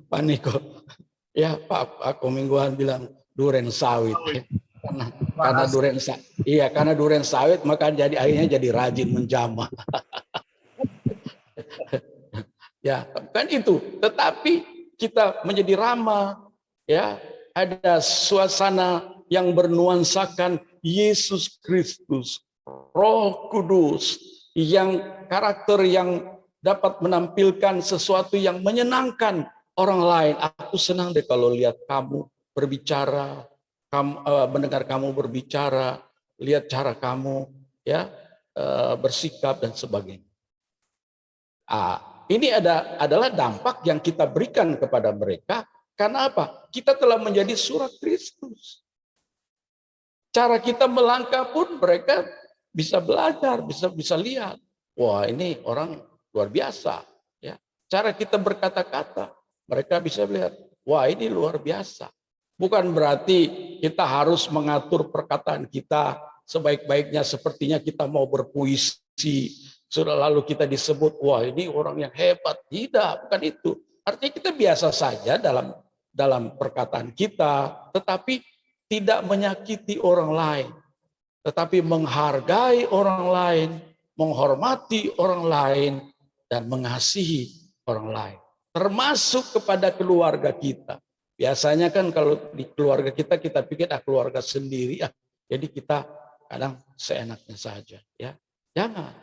Pak Niko. Ya Pak Komingguan bilang duren sawit. Karena duren sawit maka akhirnya jadi rajin menjamah. Ya, kan itu. Tetapi kita menjadi ramah, ya, ada suasana yang bernuansakan Yesus Kristus, Roh Kudus, yang karakter yang dapat menampilkan sesuatu yang menyenangkan orang lain. Aku senang deh kalau lihat kamu berbicara, mendengar kamu berbicara, lihat cara kamu ya bersikap dan sebagainya. Ini adalah dampak yang kita berikan kepada mereka. Karena apa? Kita telah menjadi surat Kristus. Cara kita melangkah pun mereka bisa belajar, bisa lihat. Wah, ini orang luar biasa. Ya. Cara kita berkata-kata, mereka bisa melihat, wah ini luar biasa. Bukan berarti kita harus mengatur perkataan kita sebaik-baiknya sepertinya kita mau berpuisi, sudah lalu kita disebut, wah ini orang yang hebat. Tidak, bukan itu. Artinya kita biasa saja dalam perkataan kita, tetapi tidak menyakiti orang lain, tetapi menghargai orang lain, menghormati orang lain, dan mengasihi orang lain. Termasuk kepada keluarga kita. Biasanya kan kalau di keluarga kita pikir keluarga sendiri, jadi kita kadang seenaknya saja. Ya, jangan.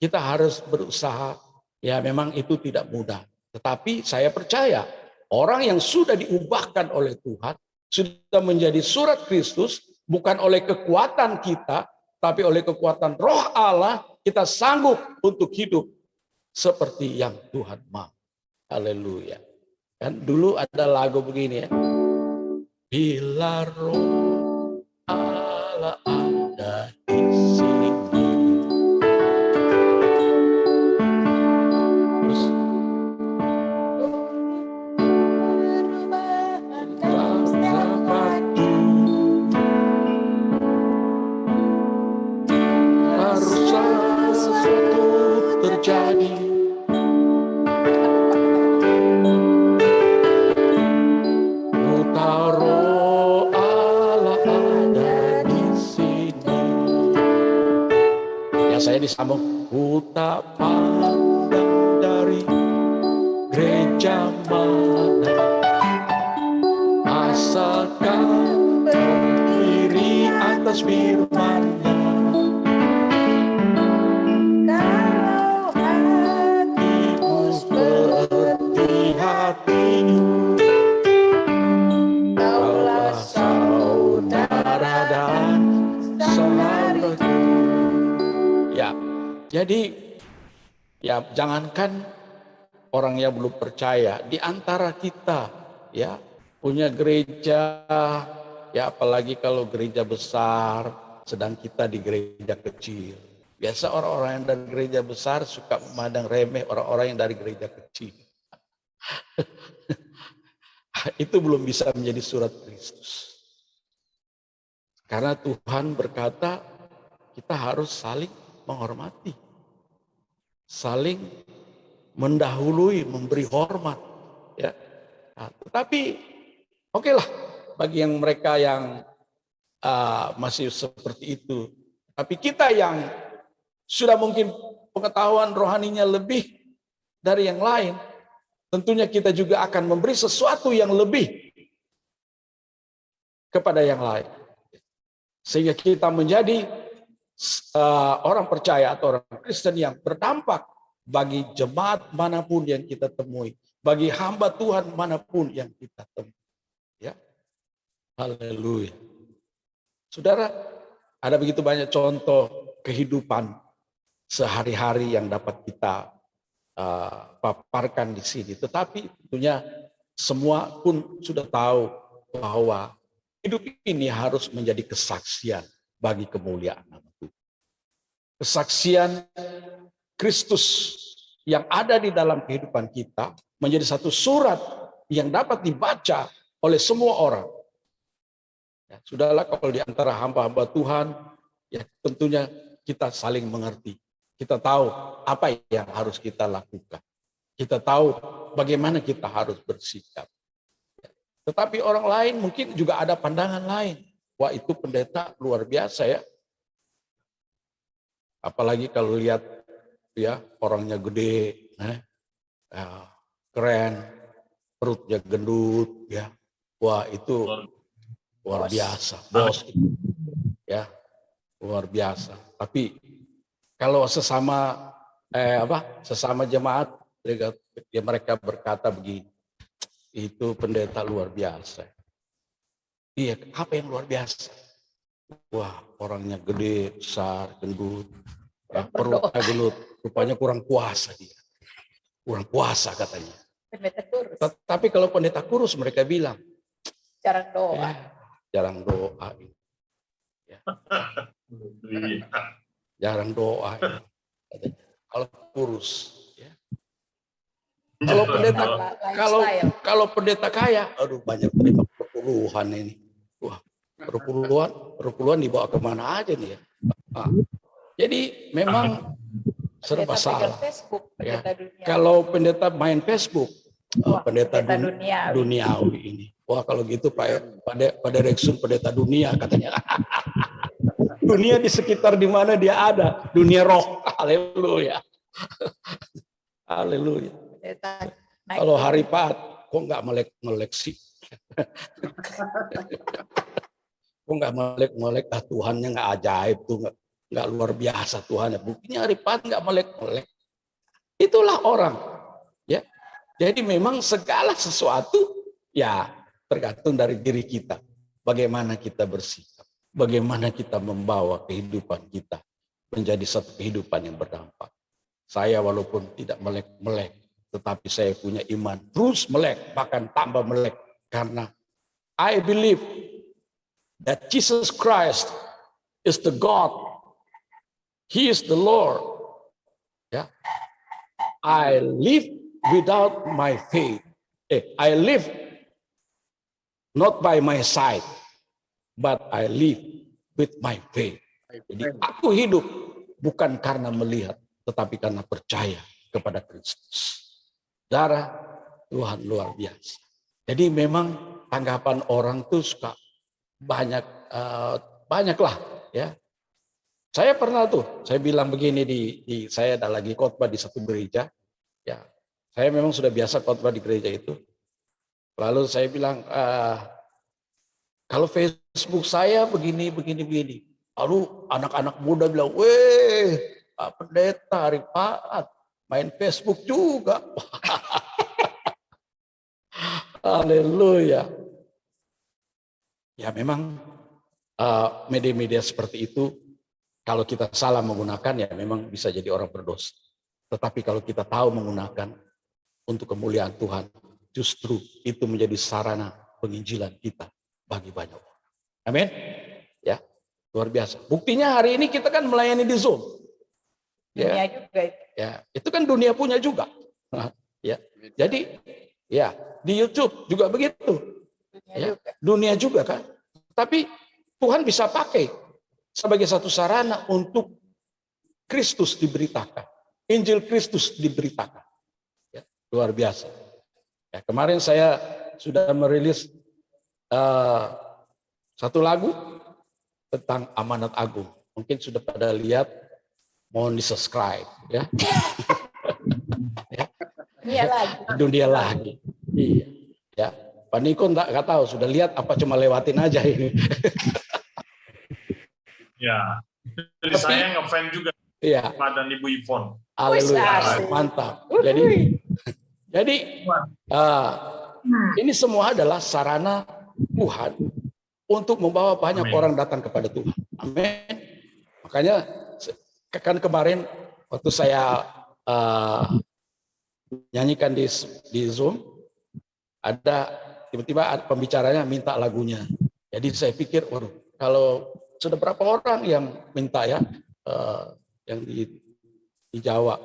Kita harus berusaha. Ya, memang itu tidak mudah. Tetapi saya percaya orang yang sudah diubahkan oleh Tuhan, sudah menjadi surat Kristus, bukan oleh kekuatan kita, tapi oleh kekuatan Roh Allah, kita sanggup untuk hidup seperti yang Tuhan mau. Haleluya. Kan dulu ada lagu begini ya. Bila Roh Allah ada di sini. Terus haruslah sesuatu terjadi. Roh Allah ada di sini. Ya, saya disambung. Ku tak pandang dari gereja mana, asalkan berdiri atas firman-Nya. Kalau hatiku seperti hatimu, kaulah saudara dan sahabatku. Ya, jadi ya jangankan orang yang belum percaya, di antara kita ya punya gereja, ya apalagi kalau gereja besar, sedang kita di gereja kecil. Biasa orang-orang yang dari gereja besar suka memandang remeh orang-orang yang dari gereja kecil. Itu belum bisa menjadi surat Kristus. Karena Tuhan berkata kita harus saling menghormati, saling mendahului, memberi hormat. Ya. Nah, tetapi okelah bagi yang mereka yang masih seperti itu. Tapi kita yang sudah mungkin pengetahuan rohaninya lebih dari yang lain, tentunya kita juga akan memberi sesuatu yang lebih kepada yang lain. Sehingga kita menjadi orang percaya atau orang Kristen yang berdampak bagi jemaat manapun yang kita temui, bagi hamba Tuhan manapun yang kita temui. Ya, haleluya. Saudara, ada begitu banyak contoh kehidupan sehari-hari yang dapat kita paparkan di sini. Tetapi tentunya semua pun sudah tahu bahwa hidup ini harus menjadi kesaksian bagi kemuliaan nama Tuhan. Kesaksian Kristus yang ada di dalam kehidupan kita menjadi satu surat yang dapat dibaca oleh semua orang. Ya, sudahlah kalau di antara hamba-hamba Tuhan, ya tentunya kita saling mengerti. Kita tahu apa yang harus kita lakukan. Kita tahu bagaimana kita harus bersikap. Tetapi orang lain mungkin juga ada pandangan lain. Wah, itu pendeta luar biasa ya. Apalagi kalau lihat ya orangnya gede, keren, perutnya gendut, ya. Wah, itu luar biasa, bos. Ya, luar biasa. Tapi kalau sesama sesama jemaat, ya mereka berkata begini, itu pendeta luar biasa. Iya, apa yang luar biasa? Wah, orangnya gede, besar, gendut, perutnya gendut, rupanya kurang puasa dia. Kurang puasa katanya. Pendeta kurus. Tapi kalau pendeta kurus mereka bilang Jarang doa. Jarang doa. Ya. Jarang doa. Kalau kurus, ya. Kalau pendeta kalau pendeta kaya, aduh banyak pendeta perpuluhan ini. Wah, perpuluhan dibawa kemana aja nih ya? Nah, jadi memang serba Pendeta pegang salah. Facebook, Ya. pendeta dunia. Kalau pendeta main Facebook, Wah, pendeta duniawi. duniawi ini. Wah, kalau gitu Pak Reksun pendeta dunia katanya. Dunia di sekitar di mana dia ada, dunia roh. Haleluya. Haleluya. Pendeta naik Kalau turun. hari Paat, kok nggak melek sih? Kok nggak melek? Ah, Tuhannya nggak ajaib tuh, nggak luar biasa Tuhannya. Buktinya hari Paat nggak melek. Itulah orang. Ya. Jadi memang segala sesuatu ya tergantung dari diri kita. Bagaimana kita bersikap, bagaimana kita membawa kehidupan kita menjadi satu kehidupan yang berdampak. Saya walaupun tidak melek, tetapi saya punya iman terus melek, bahkan tambah melek, karena I believe that Jesus Christ is the God. He is the Lord. Ya. I live without my faith. I live not by my sight, but I live with my faith. Jadi aku hidup bukan karena melihat, tetapi karena percaya kepada Kristus. Darah Tuhan luar biasa. Jadi memang tanggapan orang tuh suka banyaklah ya. Saya pernah tuh, saya bilang begini saya ada lagi khotbah di satu gereja. Ya, saya memang sudah biasa khotbah di gereja itu. Lalu saya bilang, kalau Facebook saya begini. Lalu anak-anak muda bilang, weh, Pak Pendeta hari Paat main Facebook juga. Haleluya. Ya memang media-media seperti itu, kalau kita salah menggunakan ya memang bisa jadi orang berdosa. Tetapi kalau kita tahu menggunakan untuk kemuliaan Tuhan, justru itu menjadi sarana penginjilan kita bagi banyak orang. Amin. Ya, luar biasa. Buktinya hari ini kita kan melayani di Zoom. Dunia juga itu. Ya, itu kan dunia punya juga. Ya, jadi ya di YouTube juga begitu. Dunia juga kan. Tapi Tuhan bisa pakai sebagai satu sarana untuk Kristus diberitakan, Injil Kristus diberitakan. Ya, luar biasa. Ya, kemarin saya sudah merilis satu lagu tentang amanat agung. Mungkin sudah pada lihat, mohon di-subscribe ya. Dunia lagi. Dunia lagi. Iya. Ya, Pak Niko nggak tahu, sudah lihat apa cuma lewatin aja ini. Ya. Jadi saya ngefan juga Iya. pada Ibu Ivon. Haleluya, mantap. Jadi ini semua adalah sarana Tuhan untuk membawa banyak orang datang kepada Tuhan. Amin. Makanya kan kemarin waktu saya nyanyikan di Zoom, ada tiba-tiba pembicaranya minta lagunya. Jadi saya pikir, waduh, kalau sudah berapa orang yang minta ya, yang di Jawa.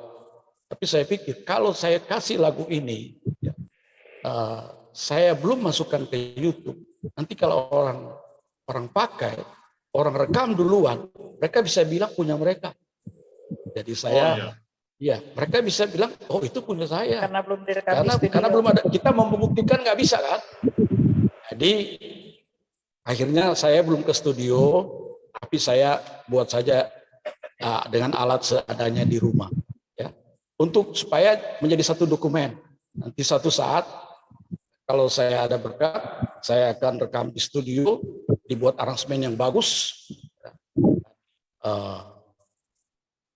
Tapi saya pikir kalau saya kasih lagu ini, ya, saya belum masukkan ke YouTube. Nanti kalau orang pakai, orang rekam duluan, mereka bisa bilang punya mereka. Jadi saya, ya mereka bisa bilang, oh itu punya saya. Karena belum direkam di studio. Karena belum ada, kita membuktikan nggak bisa kan. Jadi akhirnya saya belum ke studio, tapi saya buat saja dengan alat seadanya di rumah, ya, untuk supaya menjadi satu dokumen. Nanti satu saat kalau saya ada berkat, saya akan rekam di studio, dibuat aransemen yang bagus,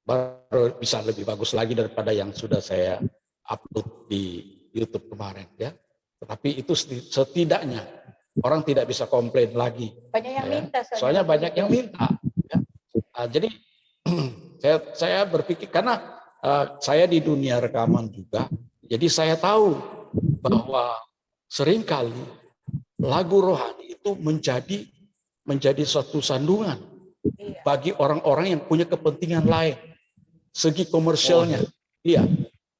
baru bisa lebih bagus lagi daripada yang sudah saya upload di YouTube kemarin, ya. Tetapi itu setidaknya orang tidak bisa komplain lagi. Banyak yang minta. Soalnya banyak yang minta. Ya. Jadi saya berpikir karena saya di dunia rekaman juga, jadi saya tahu bahwa seringkali lagu rohani itu menjadi suatu sandungan bagi orang-orang yang punya kepentingan lain, segi komersialnya. Iya.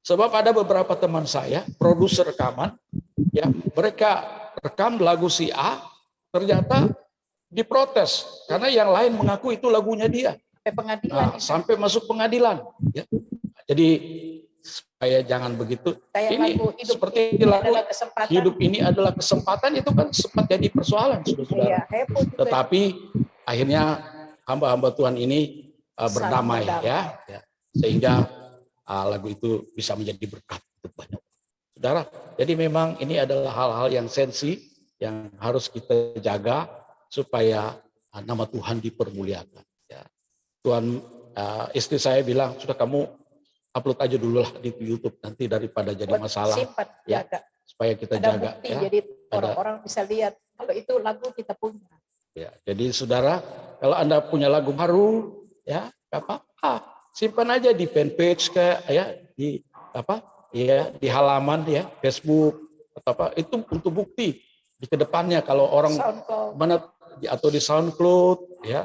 Sebab ada beberapa teman saya, produser rekaman, ya mereka rekam lagu si A, ternyata diprotes karena yang lain mengaku itu lagunya dia. Sampai pengadilan. Nah, sampai masuk pengadilan. Ya. Jadi supaya jangan begitu. Kayak Ini lagu seperti ini lagu adalah kesempatan. hidup ini adalah kesempatan, itu kan sempat jadi persoalan, saudara-saudara. Iya, heboh juga. Tetapi akhirnya hamba-hamba Tuhan ini berdamai, ya, sehingga lagu itu bisa menjadi berkat untuk banyak saudara. Jadi memang ini adalah hal-hal yang sensi yang harus kita jaga supaya nama Tuhan dipermuliakan. Ya. Tuhan, istri saya bilang, sudah kamu upload aja dulu lah di YouTube, nanti daripada jadi masalah. Simpan, ya, jaga. Supaya kita ada jaga. Bukti, ya. Jadi orang-orang bisa lihat kalau itu lagu kita punya. Ya, jadi saudara, kalau Anda punya lagu baru, ya, apa-apa, simpan aja di fanpage ya, di apa, ya, di halaman ya, Facebook atau apa, itu untuk bukti di kedepannya kalau orang mana atau di SoundCloud, ya,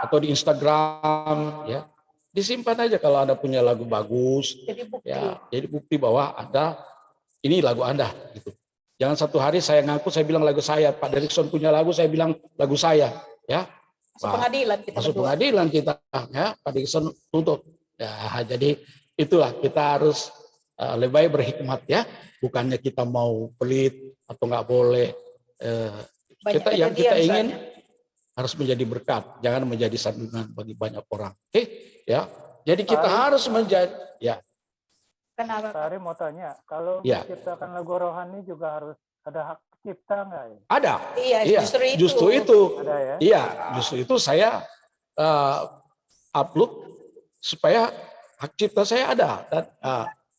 atau di Instagram, ya, disimpan aja kalau Anda punya lagu bagus, jadi bukti. ya, jadi bukti bahwa Anda ini lagu Anda, gitu. Jangan satu hari saya ngaku, saya bilang lagu saya, Pak Derikson punya lagu, saya bilang lagu saya, ya. Masuk pengadilan kita. Masuk pengadilan kita, ya, Pak Derikson tuntut. Ya, jadi itulah kita harus lebih baik berhikmat, ya. Bukannya kita mau pelit atau nggak boleh. Kita yang kita ingin harus menjadi berkat, jangan menjadi sandungan bagi banyak orang. Oke, ya. Jadi kita harus menjadi, ya. Kenapa? Sari mau tanya, kalau menciptakan lagu rohani juga harus ada hak cipta nggak ya? Ada. Iya, justru itu. Ada ya? Iya, justru itu saya upload supaya hak cipta saya ada. Dan,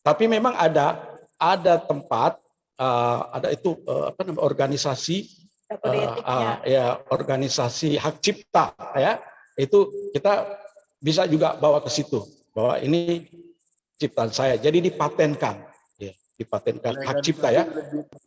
tapi memang ada tempat, ada itu apa namanya, organisasi, ya, organisasi hak cipta, ya. Itu kita bisa juga bawa ke situ bahwa ini ciptaan saya, jadi dipatenkan, ya, dipatenkan hak cipta, ya.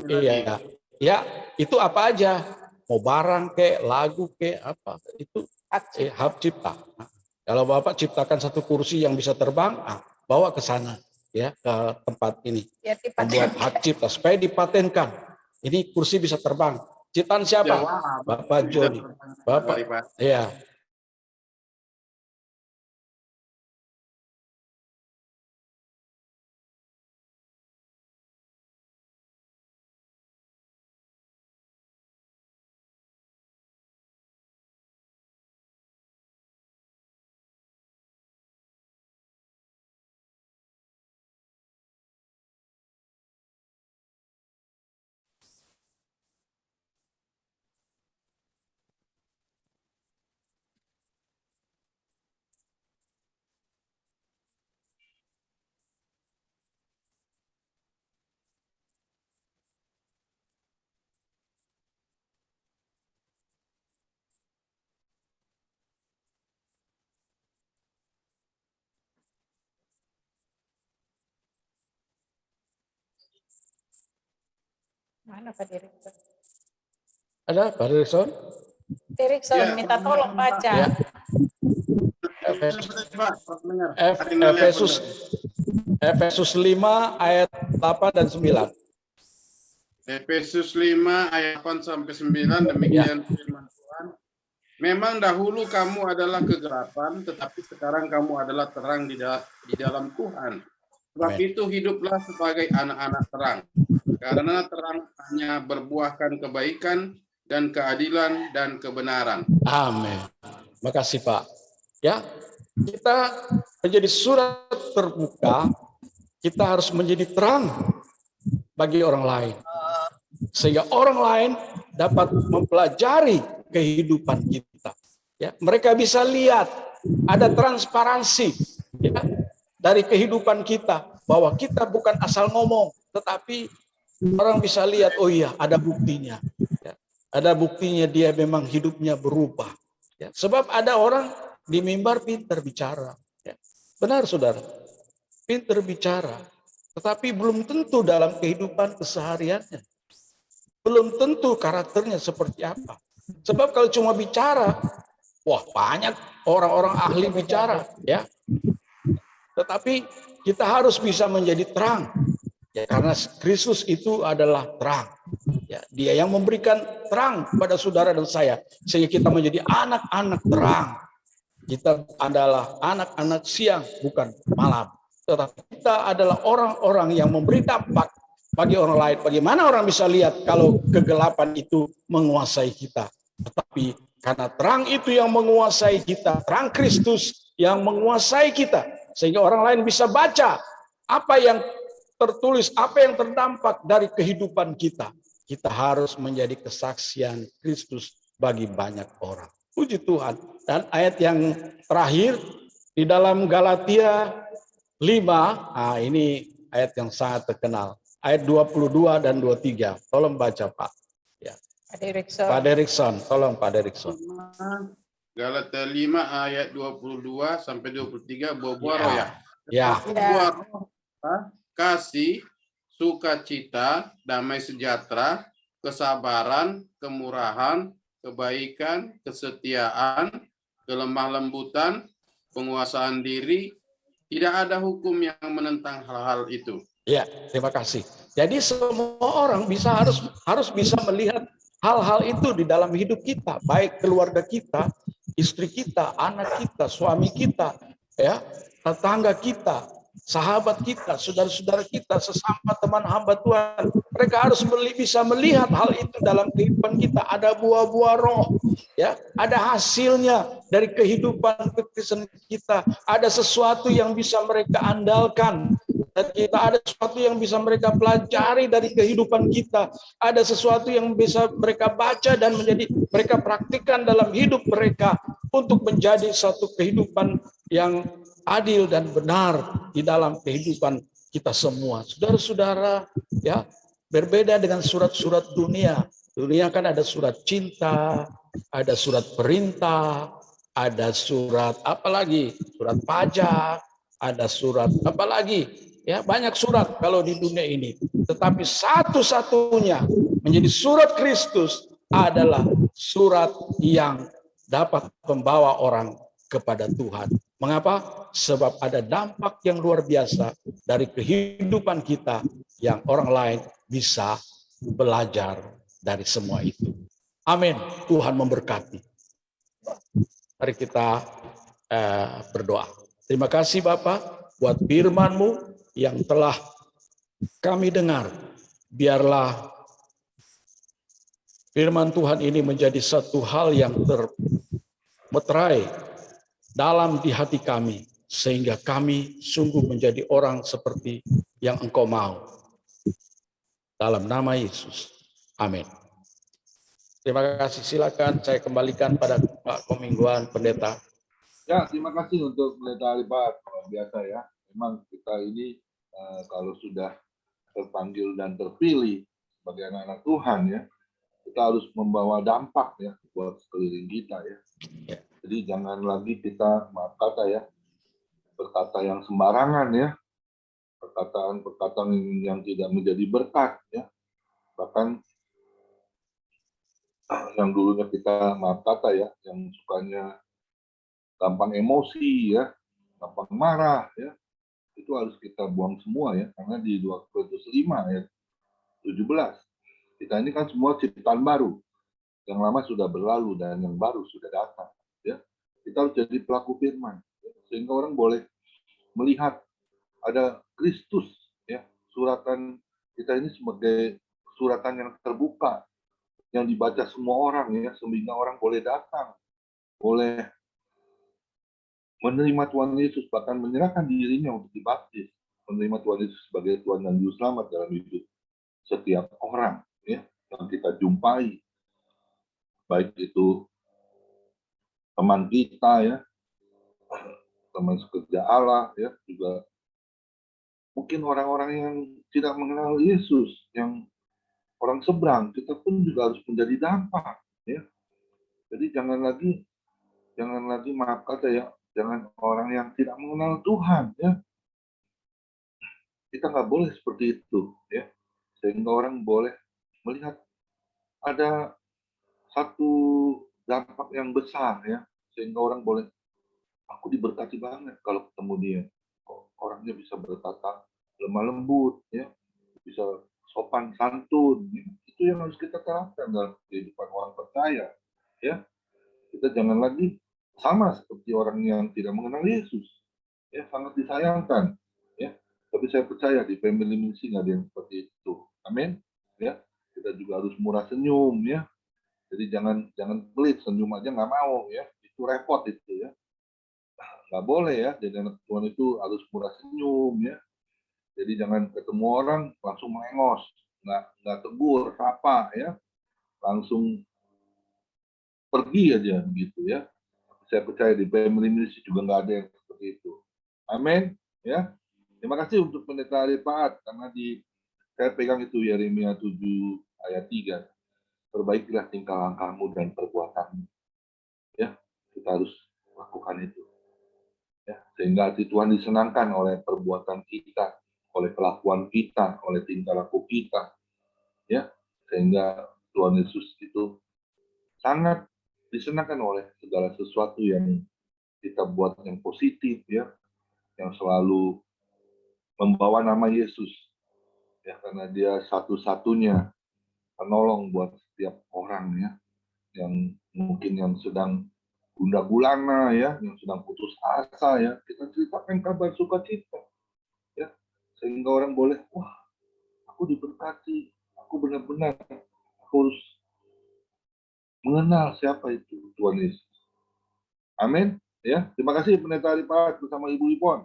Iya, ya, itu apa aja, mau barang ke, lagu ke, apa itu hak cipta. Nah, kalau Bapak ciptakan satu kursi yang bisa terbang, bawa ke sana, ya, ke tempat ini, ya, membuat hak cipta supaya dipatenkan. Ini kursi bisa terbang. Ciptaan siapa? Ya, Bapak Joni. Bapak, ya. Mana Pak Derikson? Ada Pak Derikson? Derikson, ya, minta tolong baca. Ya. Efesus 5 ayat 8 dan 9. Efesus 5 ayat 8 sampai 9, demikian firman Tuhan. Memang dahulu kamu adalah kegelapan, tetapi sekarang kamu adalah terang di dalam Tuhan. Sebab itu hiduplah sebagai anak-anak terang. Karena terang hanya berbuahkan kebaikan dan keadilan dan kebenaran. Amin. Makasih Pak. Ya, kita menjadi surat terbuka, kita harus menjadi terang bagi orang lain. Sehingga orang lain dapat mempelajari kehidupan kita. Ya, mereka bisa lihat ada transparansi, ya, dari kehidupan kita, bahwa kita bukan asal ngomong, tetapi orang bisa lihat, oh iya, ada buktinya. Ya, ada buktinya dia memang hidupnya berubah. Ya, sebab ada orang di mimbar pintar bicara. Ya, benar saudara, pintar bicara, tetapi belum tentu dalam kehidupan kesehariannya. Belum tentu karakternya seperti apa. Sebab kalau cuma bicara, wah banyak orang-orang ahli bicara, ya. Tetapi kita harus bisa menjadi terang, ya, karena Kristus itu adalah terang. Ya, dia yang memberikan terang pada saudara dan saya, sehingga kita menjadi anak-anak terang. Kita adalah anak-anak siang, bukan malam. Tetapi kita adalah orang-orang yang memberi dampak bagi orang lain. Bagaimana orang bisa lihat kalau kegelapan itu menguasai kita? Tetapi karena terang itu yang menguasai kita, terang Kristus yang menguasai kita, sehingga orang lain bisa baca apa yang tertulis, apa yang terdampak dari kehidupan kita. Kita harus menjadi kesaksian Kristus bagi banyak orang. Puji Tuhan. Dan ayat yang terakhir di dalam Galatia 5, ini ayat yang sangat terkenal. Ayat 22 dan 23. Tolong baca, Pak. Ya. Pak Derikson, tolong Pak Derikson. Galatia 5 ayat 22 sampai 23, buah-buah roh ya. Ya. Buah roh, kasih, sukacita, damai sejahtera, kesabaran, kemurahan, kebaikan, kesetiaan, kelemah lembutan, penguasaan diri. Tidak ada hukum yang menentang hal-hal itu. Ya, terima kasih. Jadi semua orang harus bisa melihat hal-hal itu di dalam hidup kita, baik keluarga kita, istri kita, anak kita, suami kita, ya, tetangga kita, sahabat kita, saudara-saudara kita, sesama teman hamba Tuhan. Mereka harus bisa melihat hal itu dalam kehidupan kita. Ada buah-buah roh, ya, ada hasilnya dari kehidupan kekristenan kita. Ada sesuatu yang bisa mereka andalkan. Dan kita ada sesuatu yang bisa mereka pelajari dari kehidupan kita. Ada sesuatu yang bisa mereka baca dan mereka praktikkan dalam hidup mereka untuk menjadi satu kehidupan yang adil dan benar di dalam kehidupan kita semua. Saudara-saudara, ya, berbeda dengan surat-surat dunia. Dunia kan ada surat cinta, ada surat perintah, ada surat apa lagi? Surat pajak, ada surat apa lagi? Ya, banyak surat kalau di dunia ini. Tetapi satu-satunya menjadi surat Kristus adalah surat yang dapat membawa orang kepada Tuhan. Mengapa? Sebab ada dampak yang luar biasa dari kehidupan kita yang orang lain bisa belajar dari semua itu. Amin. Tuhan memberkati. Mari kita berdoa. Terima kasih Bapak buat firman-Mu yang telah kami dengar. Biarlah firman Tuhan ini menjadi satu hal yang termeterai dalam di hati kami, sehingga kami sungguh menjadi orang seperti yang Engkau mau. Dalam nama Yesus. Amin. Terima kasih. Silakan saya kembalikan pada Pak Komingguan, Pendeta. Ya, terima kasih untuk Pendeta Alibat. Biasa ya. Memang kita ini kalau sudah terpanggil dan terpilih sebagai anak-anak Tuhan ya, kita harus membawa dampak ya buat sekeliling kita ya. Jadi jangan lagi kita, maaf kata ya, berkata yang sembarangan ya, perkataan-perkataan yang tidak menjadi berkat ya. Bahkan yang dulunya kita, maaf kata ya, yang sukanya gampang emosi ya, gampang marah ya, itu harus kita buang semua ya, karena di 2 Korintus 5 ayat 17 kita ini kan semua ciptaan baru, yang lama sudah berlalu dan yang baru sudah datang ya. Kita harus jadi pelaku firman sehingga orang boleh melihat ada Kristus ya. Suratan kita ini sebagai suratan yang terbuka yang dibaca semua orang ya, sehingga orang boleh datang, boleh menerima Tuhan Yesus, bahkan menyerahkan dirinya untuk dibaptis, menerima Tuhan Yesus sebagai Tuhan dan Juru Selamat dalam hidup setiap orang ya yang kita jumpai, baik itu teman kita ya, teman sekerja Allah ya, juga mungkin orang-orang yang tidak mengenal Yesus, yang orang seberang, kita pun juga harus menjadi dampak ya. Jadi jangan lagi maaf kata ya, jangan orang yang tidak mengenal Tuhan ya. Kita nggak boleh seperti itu ya, sehingga orang boleh melihat ada satu dampak yang besar ya, sehingga orang boleh, aku diberkati banget kalau ketemu dia, kok orangnya bisa berkata lemah lembut ya, bisa sopan santun ya. Itu yang harus kita terapkan dalam kehidupan orang percaya ya. Kita jangan lagi sama seperti orang yang tidak mengenal Yesus. Ya, sangat disayangkan. Ya, tapi saya percaya di family ministry nggak ada yang seperti itu. Amin. Ya, kita juga harus murah senyum ya. Jadi jangan pelit, senyum aja nggak mau ya. Itu repot itu ya. Nggak boleh ya. Jadi anak Tuhan itu harus murah senyum ya. Jadi jangan ketemu orang langsung melengos, nggak tegur, sapa ya, langsung pergi aja gitu ya. Saya percaya di family ministry juga nggak ada yang seperti itu. Amin ya. Terima kasih untuk Pendeta Ari Paat karena saya pegang itu Yeremia 7 ayat 3. Perbaikilah tingkah langkahmu dan perbuatanmu. Ya, kita harus lakukan itu. Ya, sehingga hati Tuhan disenangkan oleh perbuatan kita, oleh kelakuan kita, oleh tingkah laku kita. Ya, sehingga Tuhan Yesus itu sangat disenangkan oleh segala sesuatu yang kita buat yang positif ya, yang selalu membawa nama Yesus. Ya, karena dia satu-satunya penolong buat setiap orang ya, yang mungkin yang sedang gundah gulana ya, yang sedang putus asa ya, kita ceritakan kabar sukacita ya, sehingga orang boleh, wah, aku diberkati, aku benar-benar harus mengenal siapa itu Tuhan Yesus. Amin ya. Terima kasih Pendeta Ari Paat bersama Ibu Ipon.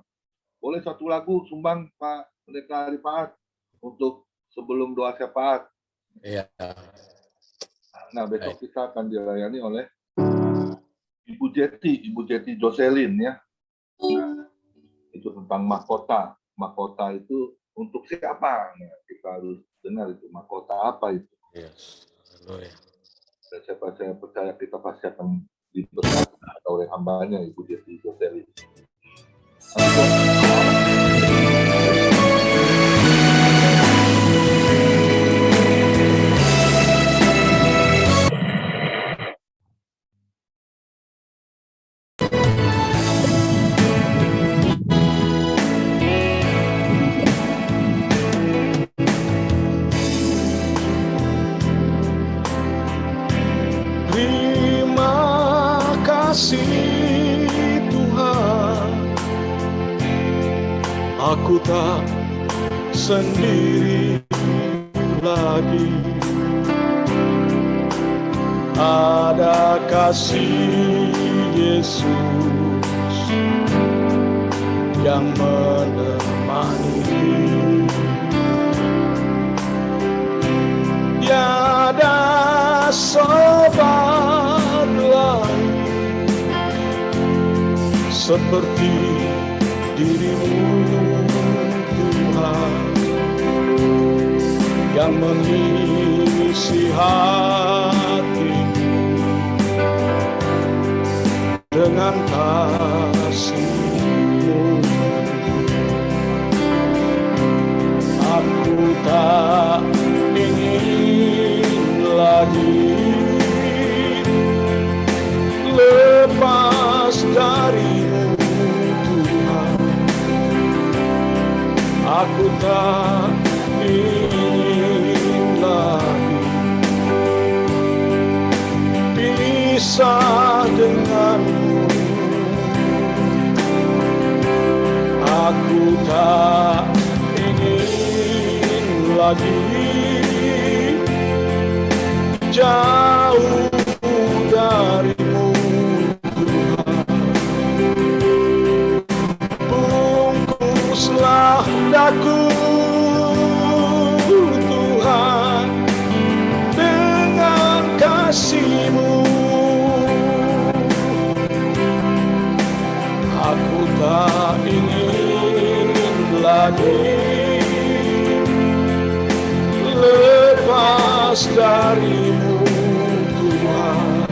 Boleh satu lagu sumbang Pak Pendeta Ari Paat untuk sebelum doa syafaat. Iya. Nah, besok kita akan dilayani oleh Ibu Jeti Jocelyn ya. Nah, itu tentang mahkota. Mahkota itu untuk siapa? Nah, kita harus dengar itu mahkota apa itu. Yes. Haleluya. Dan saya percaya kita pasti akan diberkati oleh hambanya Ibu Jeti Jocelyn. Aku tak sendiri lagi, ada kasih Yesus yang menemani. Tiada sobat lain seperti dirimu Tuhan, yang mengisi hati dengan kasih-Mu. Aku tak ingin lagi lepas dari-Mu Tuhan. Aku tak ingin lagi pisah denganmu. Aku tak ingin lagi jauh dari-Mu Tuhan. Bungkuslah daku Tuhan dengan kasih-Mu. Aku tak ingin lagi lepas dari-Mu Tuhan.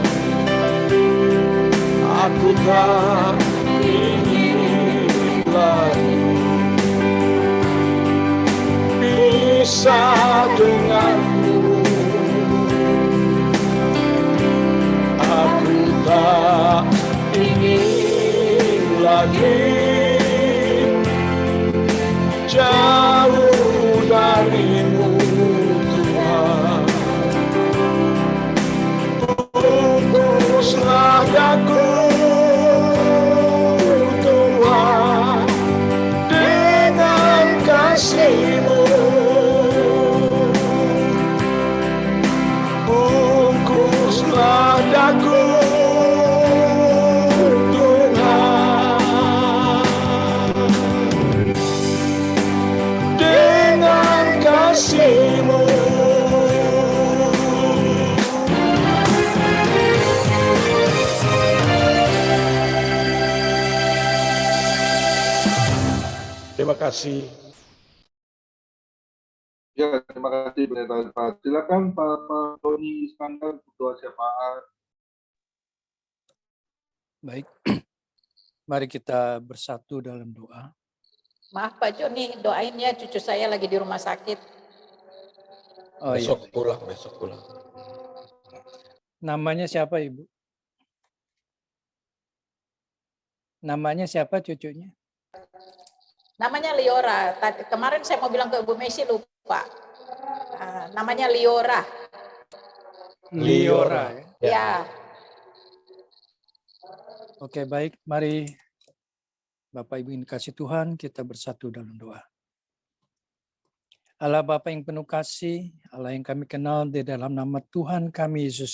Aku tak ingin lagi pisah dengan-Mu. Aku tak ingin lagi jauh dari-Mu Tuhan. Bungkuslah daku kasih. Ya, terima kasih Pendeta Alfa. Silakan Pak Doni Iskandar doa syafaat. Baik, mari kita bersatu dalam doa. Maaf Pak Joni, doain ya cucu saya lagi di rumah sakit. Oh, besok iya. pulang. Namanya siapa Ibu? Namanya siapa cucunya? Namanya Liora. Kemarin saya mau bilang ke Bu Messi lupa. Namanya Liora. Liora ya. Ya. Oke, baik. Mari Bapak Ibu yang dikasih Tuhan, kita bersatu dalam doa. Allah Bapa yang penuh kasih, Allah yang kami kenal di dalam nama Tuhan kami Yesus